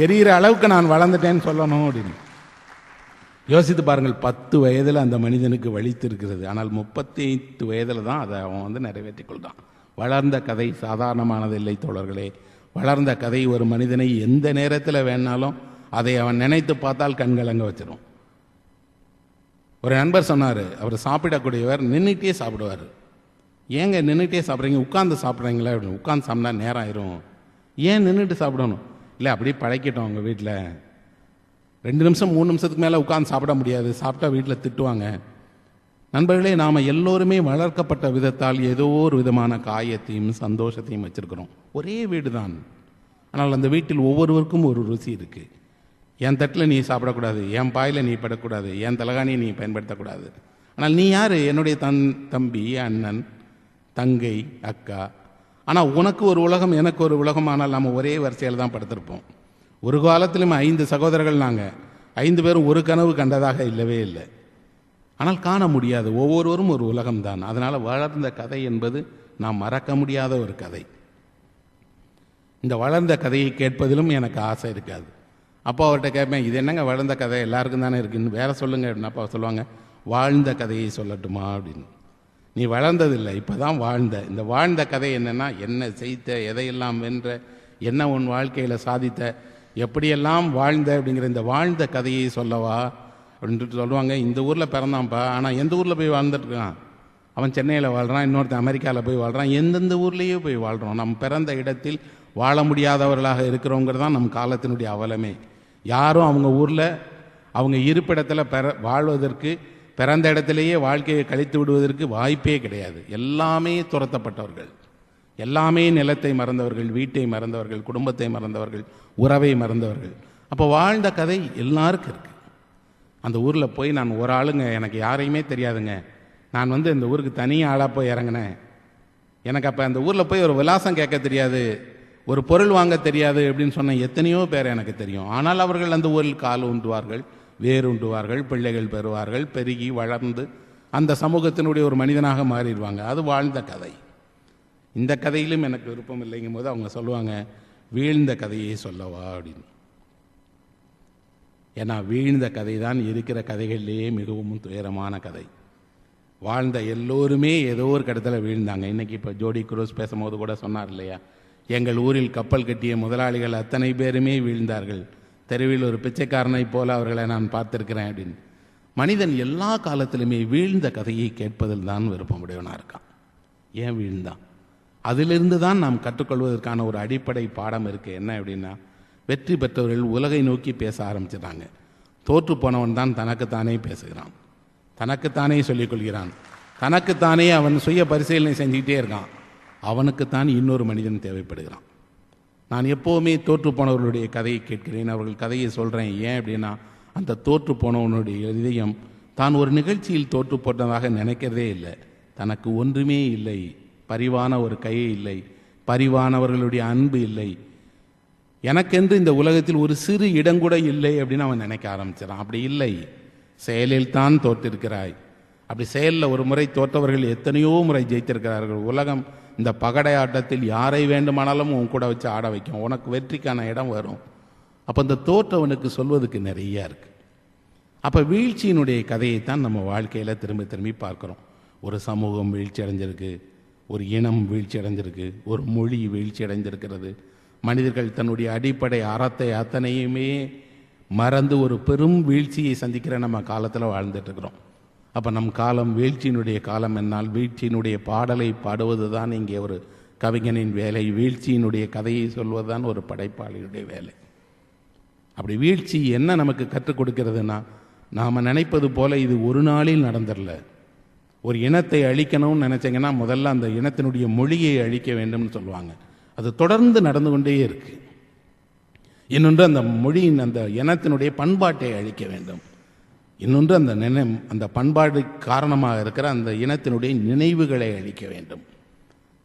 எரியிற அளவுக்கு நான் வளர்ந்துட்டேன்னு சொல்லணும் அப்படின்னு. யோசித்து பாருங்கள், 10 வயதில் அந்த மனிதனுக்கு வலித்திருக்கிறது. ஆனால் 38 வயதில் தான் அதை அவன் நிறைவேற்றிக் கொள்கிறான். வளர்ந்த கதை சாதாரணமானதில்லை தோழர்களே. வளர்ந்த கதை ஒரு மனிதனை எந்த நேரத்தில் வேணாலும் அதை அவன் நினைத்து பார்த்தால் கண்கலங்க வச்சிடும். ஒரு நண்பர் சொன்னார், அவர் சாப்பிடக்கூடியவர் நின்றுட்டே சாப்பிடுவார். ஏங்க நின்றுட்டே சாப்பிட்றீங்க, உட்கார்ந்து சாப்பிட்றீங்களா அப்படின்னு. உட்கார்ந்து சாப்பிட்டா நேரம் ஆயிரும். ஏன் நின்றுட்டு சாப்பிடணும்? இல்லை அப்படியே பழக்கிட்டோம் அவங்க வீட்டில். 2 நிமிஷம் 3 நிமிஷத்துக்கு மேலே உட்கார்ந்து சாப்பிட முடியாது, சாப்பிட்டா வீட்டில் திட்டுவாங்க. நண்பர்களே, நாம் எல்லோருமே வளர்க்கப்பட்ட விதத்தால் ஏதோ ஒரு விதமான காயத்தையும் சந்தோஷத்தையும் வச்சிருக்கிறோம். ஒரே வீடு தான், ஆனால் அந்த வீட்டில் ஒவ்வொருவருக்கும் ஒரு ருசி இருக்குது. என் தட்டில் நீ சாப்பிடக்கூடாது, என் பாயில் நீ படக்கூடாது, என் தலகாணியை நீ பயன்படுத்தக்கூடாது. ஆனால் நீ யார்? என்னுடைய தம்பி, அண்ணன், தங்கை, அக்கா. ஆனால் உனக்கு ஒரு உலகம், எனக்கு ஒரு உலகம். ஆனால் நம்ம ஒரே வரிசையில் தான் படுத்திருப்போம். ஒரு காலத்திலும் 5 சகோதரர்கள் நாங்கள். 5 பேரும் ஒரு கனவு கண்டதாக இல்லவே இல்லை. ஆனால் காண முடியாது. ஒவ்வொருவரும் ஒரு உலகம்தான். அதனால் வளர்ந்த கதை என்பது நாம் மறக்க முடியாத ஒரு கதை. இந்த வளர்ந்த கதையை கேட்பதிலும் எனக்கு ஆசை இருக்காது. அப்போ அவர்கிட்ட கேட்பேன், இது என்னங்க வளர்ந்த கதை, எல்லாருக்கும் தானே இருக்குன்னு, வேற சொல்லுங்க அப்படின்னு. அப்பா சொல்லுவாங்க, வாழ்ந்த கதையை சொல்லட்டுமா அப்படின்னு. நீ வளர்ந்ததில்லை, இப்போ தான் வாழ்ந்த. இந்த வாழ்ந்த கதை என்னென்னா, என்ன செய்த, எதையெல்லாம் வென்ற, என்ன உன் வாழ்க்கையில் சாதித்த, எப்படியெல்லாம் வாழ்ந்த அப்படிங்கிற இந்த வாழ்ந்த கதையை சொல்லவா அப்படின்ட்டு சொல்லுவாங்க. இந்த ஊரில் பிறந்தான்ப்பா, ஆனால் எந்த ஊரில் போய் வாழ்ந்துட்டுருக்கான்? அவன் சென்னையில் வாழ்கிறான், இன்னொருத்தன் அமெரிக்காவில் போய் வாழ்கிறான், எந்தெந்த ஊர்லேயே போய் வாழ்கிறோம். நம் பிறந்த இடத்தில் வாழ முடியாதவர்களாக இருக்கிறோங்கிறது தான் நம் காலத்தினுடைய அவலமே. யாரும் அவங்க ஊரில் அவங்க இருப்பிடத்தில் வாழ்வதற்கு, பிறந்த இடத்திலேயே வாழ்க்கையை கழித்து விடுவதற்கு வாய்ப்பே கிடையாது. எல்லாமே துரத்தப்பட்டவர்கள், எல்லாமே நிலத்தை மறந்தவர்கள், வீட்டை மறந்தவர்கள், குடும்பத்தை மறந்தவர்கள், உறவை மறந்தவர்கள். அப்போ வாழ்ந்த கதை எல்லாருக்கும் இருக்குது. அந்த ஊரில் போய் நான் ஒரு ஆளுங்க, எனக்கு யாரையுமே தெரியாதுங்க, நான் இந்த ஊருக்கு தனி ஆளாக போய் இறங்கினேன். எனக்கு அப்போ அந்த ஊரில் போய் ஒரு விலாசம் கேட்க தெரியாது, ஒரு பொருள் வாங்க தெரியாது அப்படின்னு சொன்ன எத்தனையோ பேர் எனக்கு தெரியும். ஆனால் அவர்கள் அந்த ஊரில் கால் ஊன்றுவார்கள், வேர் ஊன்றுவார்கள், பிள்ளைகள் பெறுவார்கள், பெருகி வளர்ந்து அந்த சமூகத்தினுடைய ஒரு மனிதனாக மாறிடுவாங்க. அது வாழ்ந்த கதை. இந்த கதையிலும் எனக்கு விருப்பம் இல்லைங்கும் போது அவங்க சொல்லுவாங்க, வீழ்ந்த கதையை சொல்லவா அப்படின்னு. ஏன்னா வீழ்ந்த கதை தான் இருக்கிற கதைகளிலேயே மிகவும் துயரமான கதை. வாழ்ந்த எல்லோருமே ஏதோ ஒரு கடத்தில் வீழ்ந்தாங்க. இன்றைக்கி இப்போ ஜோடி குரூஸ் பேசும்போது கூட சொன்னார் இல்லையா, எங்கள் ஊரில் கப்பல் கட்டிய முதலாளிகள் அத்தனை பேருமே வீழ்ந்தார்கள், தெருவில் ஒரு பிச்சைக்காரனை போல அவர்களை நான் பார்த்துருக்கிறேன் அப்படின்னு. மனிதன் எல்லா காலத்திலுமே வீழ்ந்த கதையை கேட்பதில் தான் விருப்பமுடையவனாக இருக்கான். ஏன் வீழ்ந்தான்? அதிலிருந்து தான் நாம் கற்றுக்கொள்வதற்கான ஒரு அடிப்படை பாடம் இருக்குது. என்ன அப்படின்னா, வெற்றி பெற்றவர்கள் உலகை நோக்கி பேச ஆரம்பிச்சிட்டாங்க. தோற்று போனவன் தான் தனக்குத்தானே பேசுகிறான், தனக்குத்தானே சொல்லிக் கொள்கிறான், தனக்குத்தானே அவன் சுய பரிசீலனை செஞ்சுக்கிட்டே இருக்கான். அவனுக்குத்தான் இன்னொரு மனிதன் தேவைப்படுகிறான். நான் எப்போவுமே தோற்று போனவர்களுடைய கதையை கேட்கிறேன், அவர்கள் கதையை சொல்கிறேன். ஏன் அப்படின்னா, அந்த தோற்று போனவனுடைய இதயம் தான் ஒரு நிகழ்ச்சியில் தோற்று போட்டதாக நினைக்கிறதே இல்லை. தனக்கு ஒன்றுமே இல்லை, பரிவான ஒரு கையை இல்லை, பரிவானவர்களுடைய அன்பு இல்லை, எனக்கென்று இந்த உலகத்தில் ஒரு சிறு இடங்கூட இல்லை அப்படின்னு அவன் நினைக்க ஆரம்பிச்சிடான். அப்படி இல்லை, செயலில் தான் தோற்றிருக்கிறாய். அப்படி செயலில் ஒரு முறை தோற்றவர்கள் எத்தனையோ முறை ஜெயித்திருக்கிறார்கள். உலகம் இந்த பகடை ஆட்டத்தில் யாரை வேண்டுமானாலும் உன் கூட வச்சு ஆட வைக்கும், உனக்கு வெற்றிக்கான இடம் வரும். அப்போ இந்த தோற்றவனுக்கு சொல்வதுக்கு நிறையா இருக்குது. அப்போ வீழ்ச்சியினுடைய கதையைத்தான் நம்ம வாழ்க்கையில் திரும்பி திரும்பி பார்க்குறோம். ஒரு சமூகம் வீழ்ச்சி அடைஞ்சிருக்கு, ஒரு இனம் வீழ்ச்சி அடைஞ்சிருக்கு, ஒரு மொழி வீழ்ச்சி அடைஞ்சிருக்கிறது. மனிதர்கள் தன்னுடைய அடிப்படை அறத்தை அத்தனையுமே மறந்து ஒரு பெரும் வீழ்ச்சியை சந்திக்கிற நம்ம காலத்தில் வாழ்ந்துட்டுருக்குறோம். அப்போ நம் காலம் வீழ்ச்சியினுடைய காலம் என்னால் வீழ்ச்சியினுடைய பாடலை பாடுவது தான் இங்கே ஒரு கவிஞனின் வேலை. வீழ்ச்சியினுடைய கதையை சொல்வது தான் ஒரு படைப்பாளியுடைய வேலை. அப்படி வீழ்ச்சி என்ன நமக்கு கற்றுக் கொடுக்கிறதுனா, நாம் நினைப்பது போல இது ஒரு நாளில் நடந்துடல. ஒரு இனத்தை அழிக்கணும்னு நினச்சிங்கன்னா முதல்ல அந்த இனத்தினுடைய மொழியை அழிக்க வேண்டும்னு சொல்லுவாங்க. அது தொடர்ந்து நடந்து கொண்டே இருக்கு. இன்னொன்று அந்த மொழியின் அந்த இனத்தினுடைய பண்பாட்டை அழிக்க வேண்டும். இன்னொன்று அந்த பண்பாடு காரணமாக இருக்கிற அந்த இனத்தினுடைய நினைவுகளை அழிக்க வேண்டும்.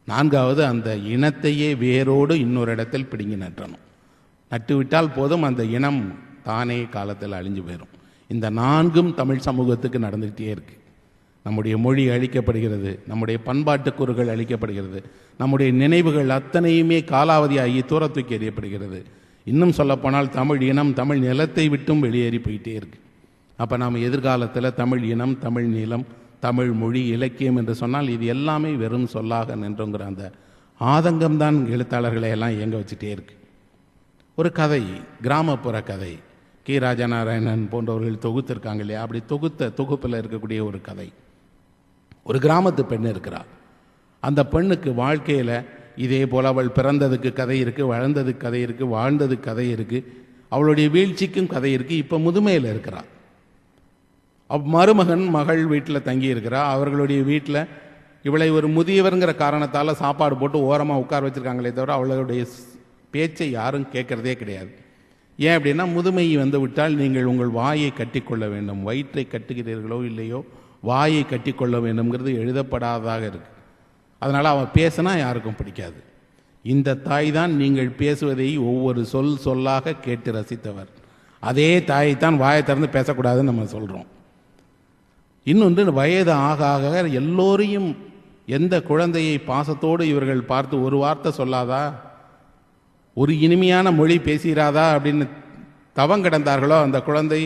4வது அந்த இனத்தையே வேரோடு இன்னொரு இடத்தில் பிடுங்கி நட்டணும். நட்டுவிட்டால் போதும், அந்த இனம் தானே காலத்தில் அழிஞ்சு போயிடும். இந்த நான்கும் தமிழ் சமூகத்துக்கு நடந்துகிட்டே இருக்கு. நம்முடைய மொழி அழிக்கப்படுகிறது, நம்முடைய பண்பாட்டுக்கூறுகள் அழிக்கப்படுகிறது, நம்முடைய நினைவுகள் அத்தனையுமே காலாவதியாகி தூர தூக்கி எறியப்படுகிறது. இன்னும் சொல்லப்போனால் தமிழ் இனம் தமிழ் நிலத்தை விட்டும் வெளியேறி போயிட்டே இருக்கு. அப்போ நாம் எதிர்காலத்தில் தமிழ் இனம், தமிழ் நிலம், தமிழ் மொழி, இலக்கியம் என்று சொன்னால் இது எல்லாமே வெறும் சொல்லாக நின்றுங்கிற அந்த ஆதங்கம்தான் எழுத்தாளர்களை எல்லாம் இயங்க வச்சுட்டே இருக்கு. ஒரு கதை, கிராமப்புற கதை, கி ராஜநாராயணன் போன்றவர்கள் தொகுத்திருக்காங்க இல்லையா, அப்படி தொகுப்பில் இருக்கக்கூடிய ஒரு கதை. ஒரு கிராமத்து பெண் இருக்கிறாள். அந்த பெண்ணுக்கு வாழ்க்கையில் இதே போல் அவள் பிறந்ததுக்கு கதை இருக்குது, வளர்ந்ததுக்கு கதை இருக்குது, வாழ்ந்ததுக்கு கதை இருக்குது, அவளுடைய வீழ்ச்சிக்கும் கதை இருக்குது. இப்போ முதுமையில் இருக்கிறாள். மருமகன் மகள் வீட்டில் தங்கி இருக்கிறா. அவர்களுடைய வீட்டில் இவளை ஒரு முதியவருங்கிற காரணத்தால் சாப்பாடு போட்டு ஓரமாக உட்கார வச்சுருக்காங்களே தவிர அவளுடைய பேச்சை யாரும் கேட்குறதே கிடையாது. ஏன் அப்படின்னா, முதுமை வந்து விட்டால் நீங்கள் உங்கள் வாயை கட்டிக்கொள்ள வேண்டும். வயிற்றை கட்டுகிறீர்களோ இல்லையோ வாயை கட்டிக்கொள்ள வேண்டும்ங்கிறது எழுதப்படாததாக இருக்குது. அதனால் அவன் பேசினா யாருக்கும் பிடிக்காது. இந்த தாய் தான் நீங்கள் பேசுவதை ஒவ்வொரு சொல்லாக கேட்டு ரசித்தவர். அதே தாயை தான் வாயை திறந்து பேசக்கூடாதுன்னு நம்ம சொல்கிறோம். இன்னொன்று, வயது ஆக ஆக எல்லோரையும், எந்த குழந்தையை பாசத்தோடு இவர்கள் பார்த்து ஒரு வார்த்தை சொல்லாதா, ஒரு இனிமையான மொழி பேசுகிறாதா அப்படின்னு தவம் கிடந்தார்களோ அந்த குழந்தை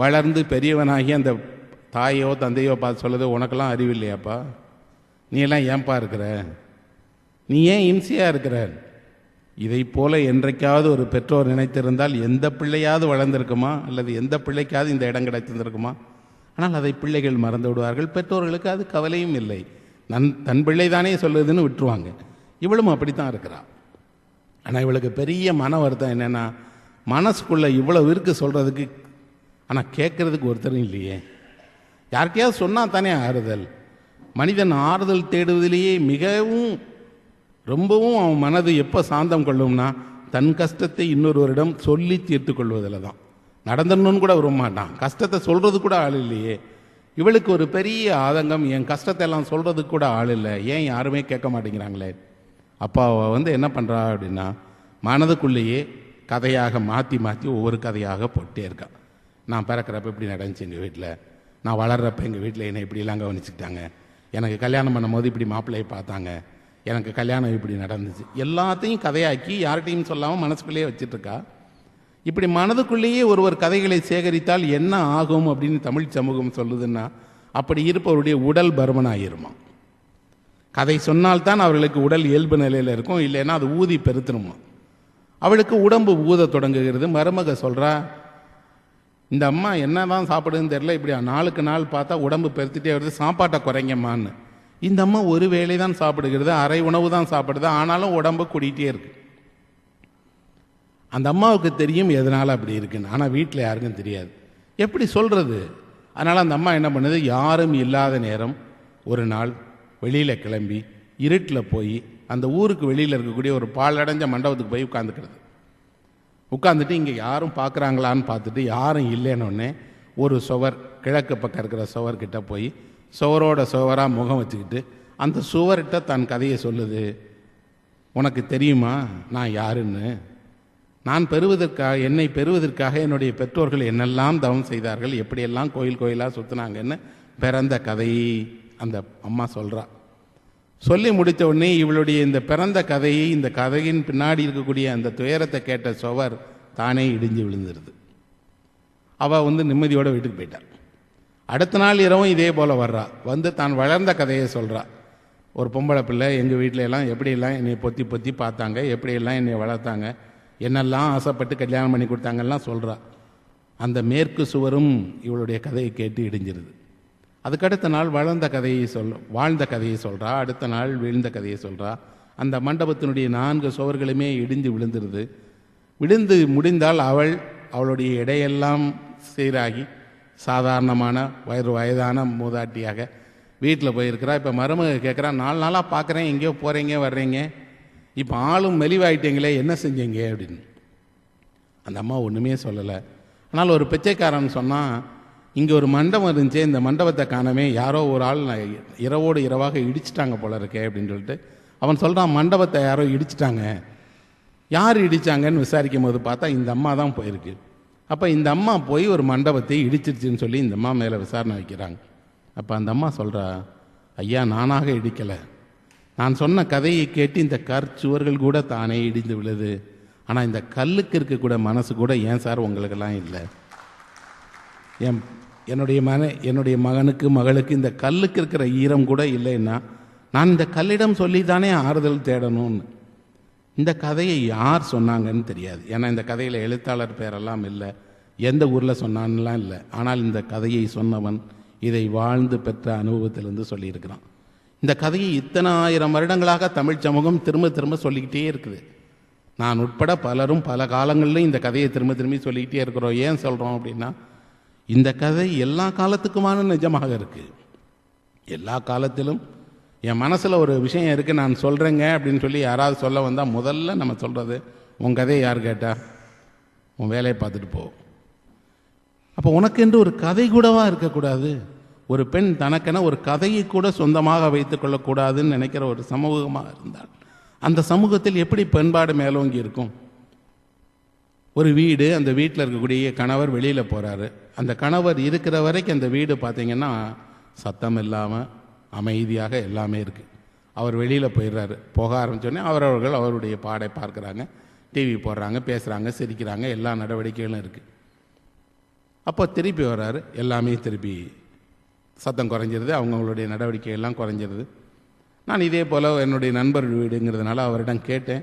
வளர்ந்து பெரியவனாகி அந்த தாயோ தந்தையோ பார்த்து சொல்லுது, உனக்கெல்லாம் அறிவு இல்லையாப்பா, நீ எல்லாம் ஏன்பா இருக்கிற, நீ ஏன் இம்சையாக இருக்கிற. இதை போல என்றைக்காவது ஒரு பெற்றோர் நினைத்திருந்தால் எந்த பிள்ளையாவது வளர்ந்திருக்குமா, அல்லது எந்த பிள்ளைக்காவது இந்த இடம் கிடைத்திருந்திருக்குமா? ஆனால் அதை பிள்ளைகள் மறந்து விடுவார்கள். பெற்றோர்களுக்கு அது கவலையும் இல்லை. தன் பிள்ளை தானே சொல்லுதுன்னு விட்டுருவாங்க. இவளும் அப்படித்தான் இருக்கிறாள். ஆனால் இவளுக்கு பெரிய மன வருத்தம் என்னென்னா, மனசுக்குள்ளே இவ்வளவு இருக்கு சொல்கிறதுக்கு, ஆனால் கேட்குறதுக்கு ஒருத்தரும் இல்லையே. யார்கிட்டையாவது சொன்னால் தானே ஆறுதல். மனிதன் ஆறுதல் தேடுவதிலேயே மிகவும் ரொம்பவும் அவன் மனது எப்போ சாந்தம் கொள்ளும்னா, தன் கஷ்டத்தை இன்னொருவரிடம் சொல்லி தீர்த்து கொள்வதில் தான். நடந்துடணும்னு கூட விரும்ப மாட்டான். கஷ்டத்தை சொல்கிறது கூட ஆள் இல்லையே. இவளுக்கு ஒரு பெரிய ஆதங்கம், என் கஷ்டத்தை எல்லாம் சொல்கிறதுக்கு கூட ஆள் இல்லை, ஏன் யாருமே கேட்க மாட்டேங்கிறாங்களே. அப்போ அவள் வந்து என்ன பண்ணுறா அப்படின்னா, மனதுக்குள்ளேயே கதையாக மாற்றி மாற்றி ஒவ்வொரு கதையாக போட்டே இருக்கான். நான் பிறக்கிறப்ப இப்படி நடந்துச்சு எங்கள் வீட்டில், நான் வளர்கிறப்ப எங்கள் வீட்டில் என்னை இப்படிலாம் கவனிச்சுக்கிட்டாங்க, எனக்கு கல்யாணம் பண்ணும் போது இப்படி மாப்பிள்ளையை பார்த்தாங்க, எனக்கு கல்யாணம் இப்படி நடந்துச்சு, எல்லாத்தையும் கதையாக்கி யார்கிட்டையும் சொல்லாமல் மனசுக்குள்ளேயே வச்சிட்ருக்கா. இப்படி மனதுக்குள்ளேயே ஒருவர் கதைகளை சேகரித்தால் என்ன ஆகும் அப்படின்னு தமிழ் சமூகம் சொல்லுதுன்னா, அப்படி இருப்பவருடைய உடல் பருமனாகிருமா. கதை சொன்னால்தான் அவர்களுக்கு உடல் இயல்பு நிலையில் இருக்கும், இல்லைன்னா அது ஊதி பெருத்தணுமா. அவளுக்கு உடம்பு ஊத தொடங்குகிறது. மருமக சொல்கிறா, இந்த அம்மா என்ன தான் சாப்பிடுதுன்னு தெரியல, இப்படி நாளுக்கு நாள் பார்த்தா உடம்பு பெருத்துட்டே வருது, சாப்பாட்டை குறைங்கம்மான்னு. இந்த அம்மா ஒரு வேளை தான் சாப்பிடுகிறது, அரை உணவு தான் சாப்பிடுது, ஆனாலும் உடம்பு கூடிகிட்டே இருக்கு. அந்த அம்மாவுக்கு தெரியும் எதனால் அப்படி இருக்குன்னு, ஆனால் வீட்டில் யாருக்கும் தெரியாது. எப்படி சொல்கிறது? அதனால் அந்த அம்மா என்ன பண்ணுது, யாரும் இல்லாத நேரம் ஒரு நாள் வெளியில் கிளம்பி இருட்டில் போய் அந்த ஊருக்கு வெளியில் இருக்கக்கூடிய ஒரு பாழடைஞ்ச மண்டபத்துக்கு போய் உட்காந்துட்டு இங்கே யாரும் பார்க்குறாங்களான்னு பார்த்துட்டு யாரும் இல்லைன்னொன்னே ஒரு சுவர், கிழக்கு பக்கம் இருக்கிற சுவர்கிட்ட போய் சுவரோட சுவராக முகம் வச்சுக்கிட்டு அந்த சுவர்கிட்ட தன் கதையை சொல்லுது. உனக்கு தெரியுமா நான் யாருன்னு? நான் என்னை பெறுவதற்காக என்னுடைய பெற்றோர்கள் என்னெல்லாம் தவம் செய்தார்கள், எப்படியெல்லாம் கோயில் கோயிலாக சுற்றினாங்கன்னு பிறந்த கதையை அந்த அம்மா சொல்கிறா. சொல்லி முடித்த உடனே இவளுடைய இந்த பிறந்த கதையை, இந்த கதையின் பின்னாடி இருக்கக்கூடிய அந்த துயரத்தை கேட்ட சுவர் தானே இடிஞ்சு விழுந்துருது. அவள் நிம்மதியோடு வீட்டுக்கு போயிட்டாள். அடுத்த நாள் இரவும் இதே போல் வர்றா, தான் வளர்ந்த கதையை சொல்கிறா. ஒரு பொம்பளை பிள்ளை எங்கள் வீட்டில எல்லாம் எப்படியெல்லாம் என்னை பொத்தி பொத்தி பார்த்தாங்க, எப்படியெல்லாம் என்னை வளர்த்தாங்க, என்னெல்லாம் ஆசைப்பட்டு கல்யாணம் பண்ணி கொடுத்தாங்கலாம் சொல்கிறா. அந்த மேற்கு சுவரும் இவளுடைய கதையை கேட்டு இடிஞ்சிருது. அதுக்கடுத்த நாள் வாழ்ந்த கதையை சொல்கிறா. அடுத்த நாள் வீழ்ந்த கதையை சொல்கிறா. அந்த மண்டபத்தினுடைய 4 சுவர்களுமே இடிஞ்சு விழுந்துருது. விழுந்து முடிந்தால் அவளுடைய இடையெல்லாம் சீராகி சாதாரணமான வயதான மூதாட்டியாக வீட்டில் போயிருக்கிறா. இப்போ மருமக கேட்குறா, 4 நாளாக பார்க்குறேன், எங்கேயோ போகிறீங்க வர்றீங்க, இப்போ ஆளும் மெலிவாயிட்டீங்களே, என்ன செஞ்சீங்க அப்படின்னு. அந்த அம்மா ஒன்றுமே சொல்லலை. ஆனால் ஒரு பிச்சைக்காரன் சொன்னால், இங்கே ஒரு மண்டபம் இருந்துச்சு, இந்த மண்டபத்தை காணவே யாரோ ஒரு ஆள் இரவோடு இரவாக இடிச்சிட்டாங்க போல இருக்கே அப்படின்னு சொல்லிட்டு அவன் சொல்கிறான், மண்டபத்தை யாரோ இடிச்சிட்டாங்க. யார் இடித்தாங்கன்னு விசாரிக்கும் போது பார்த்தா இந்த அம்மா தான் போயிருக்கு. அப்போ இந்த அம்மா போய் ஒரு மண்டபத்தை இடிச்சிருச்சுன்னு சொல்லி இந்த அம்மா மேலே விசாரணை வைக்கிறாங்க. அப்போ அந்த அம்மா சொல்கிறா, ஐயா நானாக இடிக்கலை, நான் சொன்ன கதையை கேட்டு இந்த கற்சுவர்கள் கூட தானே இடிந்து விழுது, ஆனால் இந்த கல்லுக்கு இருக்கக்கூட மனசு கூட ஏன் சார் உங்களுக்கெல்லாம் இல்லை? என்னுடைய மகனுக்கு மகளுக்கு இந்த கல்லுக்கு இருக்கிற ஈரம் கூட இல்லைன்னா நான் இந்த கல்லிடம் சொல்லி தானே ஆறுதல் தேடணும்னு. இந்த கதையை யார் சொன்னாங்கன்னு தெரியாது, ஏன்னா இந்த கதையில் எழுத்தாளர் பேரெல்லாம் இல்லை, எந்த ஊரில் சொன்னான்லாம் இல்லை. ஆனால் இந்த கதையை சொன்னவன் இதை வாழ்ந்து பெற்ற அனுபவத்திலிருந்து சொல்லியிருக்கிறான். இந்த கதையை இத்தனை 1000 வருடங்களாக தமிழ் சமூகம் திரும்ப திரும்ப சொல்லிக்கிட்டே இருக்குது. நான் உட்பட பலரும் பல காலங்களிலும் இந்த கதையை திரும்ப திரும்பி சொல்லிக்கிட்டே இருக்கிறோம். ஏன் சொல்கிறோம் அப்படின்னா, இந்த கதை எல்லா காலத்துக்குமான நிஜமாக இருக்குது. எல்லா காலத்திலும் என் மனசில் ஒரு விஷயம் இருக்குது, நான் சொல்கிறேங்க அப்படின்னு சொல்லி யாராவது சொல்ல வந்தால் முதல்ல நம்ம சொல்கிறது, உன் கதையை யார் கேட்டா, உன் வேலையை பார்த்துட்டு போ. அப்போ உனக்கென்று ஒரு கதை கூடவா இருக்கக்கூடாது? ஒரு பெண் தனக்கென ஒரு கதையை கூட சொந்தமாக வைத்து கொள்ளக்கூடாதுன்னு நினைக்கிற ஒரு சமூகமாக இருந்தால் அந்த சமூகத்தில் எப்படி பண்பாடு மேலோங்கி இருக்கும்? ஒரு வீடு, அந்த வீட்டில் இருக்கக்கூடிய கணவர் வெளியில் போகிறாரு, அந்த கணவர் இருக்கிற வரைக்கும் அந்த வீடு பார்த்திங்கன்னா சத்தம் இல்லாமல் அமைதியாக எல்லாமே இருக்குது. அவர் வெளியில் போயிடுறாரு, போக ஆரம்பித்தோடனே அவரவர்கள் அவருடைய பாடை பார்க்குறாங்க, டிவி போடுறாங்க, பேசுகிறாங்க, சிரிக்கிறாங்க, எல்லா நடவடிக்கைகளும் இருக்குது. அப்போ திருப்பி வர்றாரு, எல்லாமே திருப்பி சத்தம் குறைஞ்சிருது, அவங்களுடைய நடவடிக்கை எல்லாம் குறைஞ்சிருது. நான் இதே போல் என்னுடைய நண்பர் வீடுங்கிறதுனால அவரிடம் கேட்டேன்,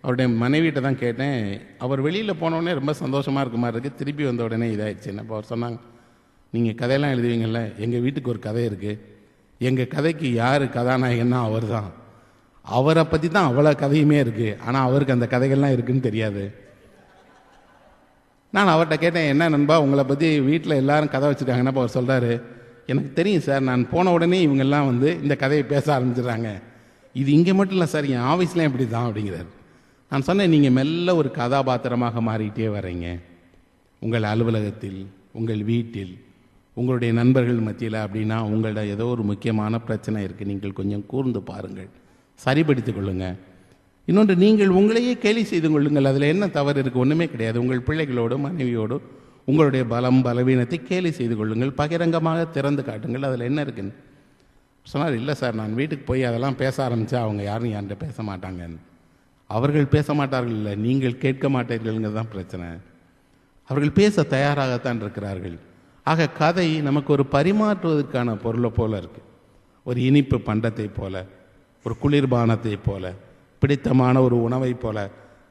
அவருடைய மனைவியிட்ட தான் கேட்டேன். அவர் வெளியில் போனோடனே ரொம்ப சந்தோஷமாக இருக்க மாதிரி இருக்குது, திருப்பி வந்த உடனே இதாகிடுச்சுன்னு. அப்போ அவர் சொன்னாங்க, நீங்கள் கதையெல்லாம் எழுதுவீங்கள்ல, எங்கள் வீட்டுக்கு ஒரு கதை இருக்குது, எங்கள் கதைக்கு யார் கதாநாயகன்னா அவர் தான், அவரை பற்றி தான் அவ்வளோ கதையுமே இருக்குது, ஆனால் அவருக்கு அந்த கதைகள்லாம் இருக்குதுன்னு தெரியாது. நான் அவர்கிட்ட கேட்டேன், என்ன நண்பா உங்களை பற்றி வீட்டில் எல்லாரும் கதை வச்சுருக்காங்கன்னா, அப்போ அவர் சொல்கிறாரு, எனக்கு தெரியும் சார், நான் போன உடனே இவங்கெல்லாம் வந்து இந்த கதையை பேச ஆரம்பிச்சிடுறாங்க, இது இங்கே மட்டும் இல்லை சார், என் ஆஃபீஸ்லேயும் இப்படி தான் அப்படிங்கிறார். நான் சொன்னேன், நீங்கள் மெல்ல ஒரு கதாபாத்திரமாக மாறிக்கிட்டே வரீங்க, உங்கள் அலுவலகத்தில், உங்கள் வீட்டில், உங்களுடைய நண்பர்கள் மத்தியில் அப்படின்னா உங்களோட ஏதோ ஒரு முக்கியமான பிரச்சனை இருக்குது, நீங்கள் கொஞ்சம் கூர்ந்து பாருங்கள், சரிப்படுத்தி கொள்ளுங்கள். இன்னொன்று, நீங்கள் உங்களையே கேலி செய்து கொள்ளுங்கள், அதில் என்ன தவறு இருக்குது? ஒன்றுமே கிடையாது. உங்கள் பிள்ளைகளோடு மனைவியோடு உங்களுடைய பலம் பலவீனத்தை கேலி செய்து கொள்ளுங்கள், பகிரங்கமாக திறந்து காட்டுங்கள், அதில் என்ன இருக்குன்னு சொன்னார். இல்லை சார், நான் வீட்டுக்கு போய் அதெல்லாம் பேச ஆரம்பித்தா அவங்க யாரும் என்கிட்ட பேச மாட்டாங்கன்னு. அவர்கள் பேச மாட்டார்கள் இல்லை, நீங்கள் கேட்க மாட்டீர்கள்ங்கிறது தான் பிரச்சனை. அவர்கள் பேச தயாராகத்தான் இருக்கிறார்கள். ஆக கதை நமக்கு ஒரு பரிமாற்றுவதற்கான பொருளை போல இருக்குது, ஒரு இனிப்பு பண்டத்தை போல, ஒரு குளிர்பானத்தை போல, பிடித்தமான ஒரு உணவை போல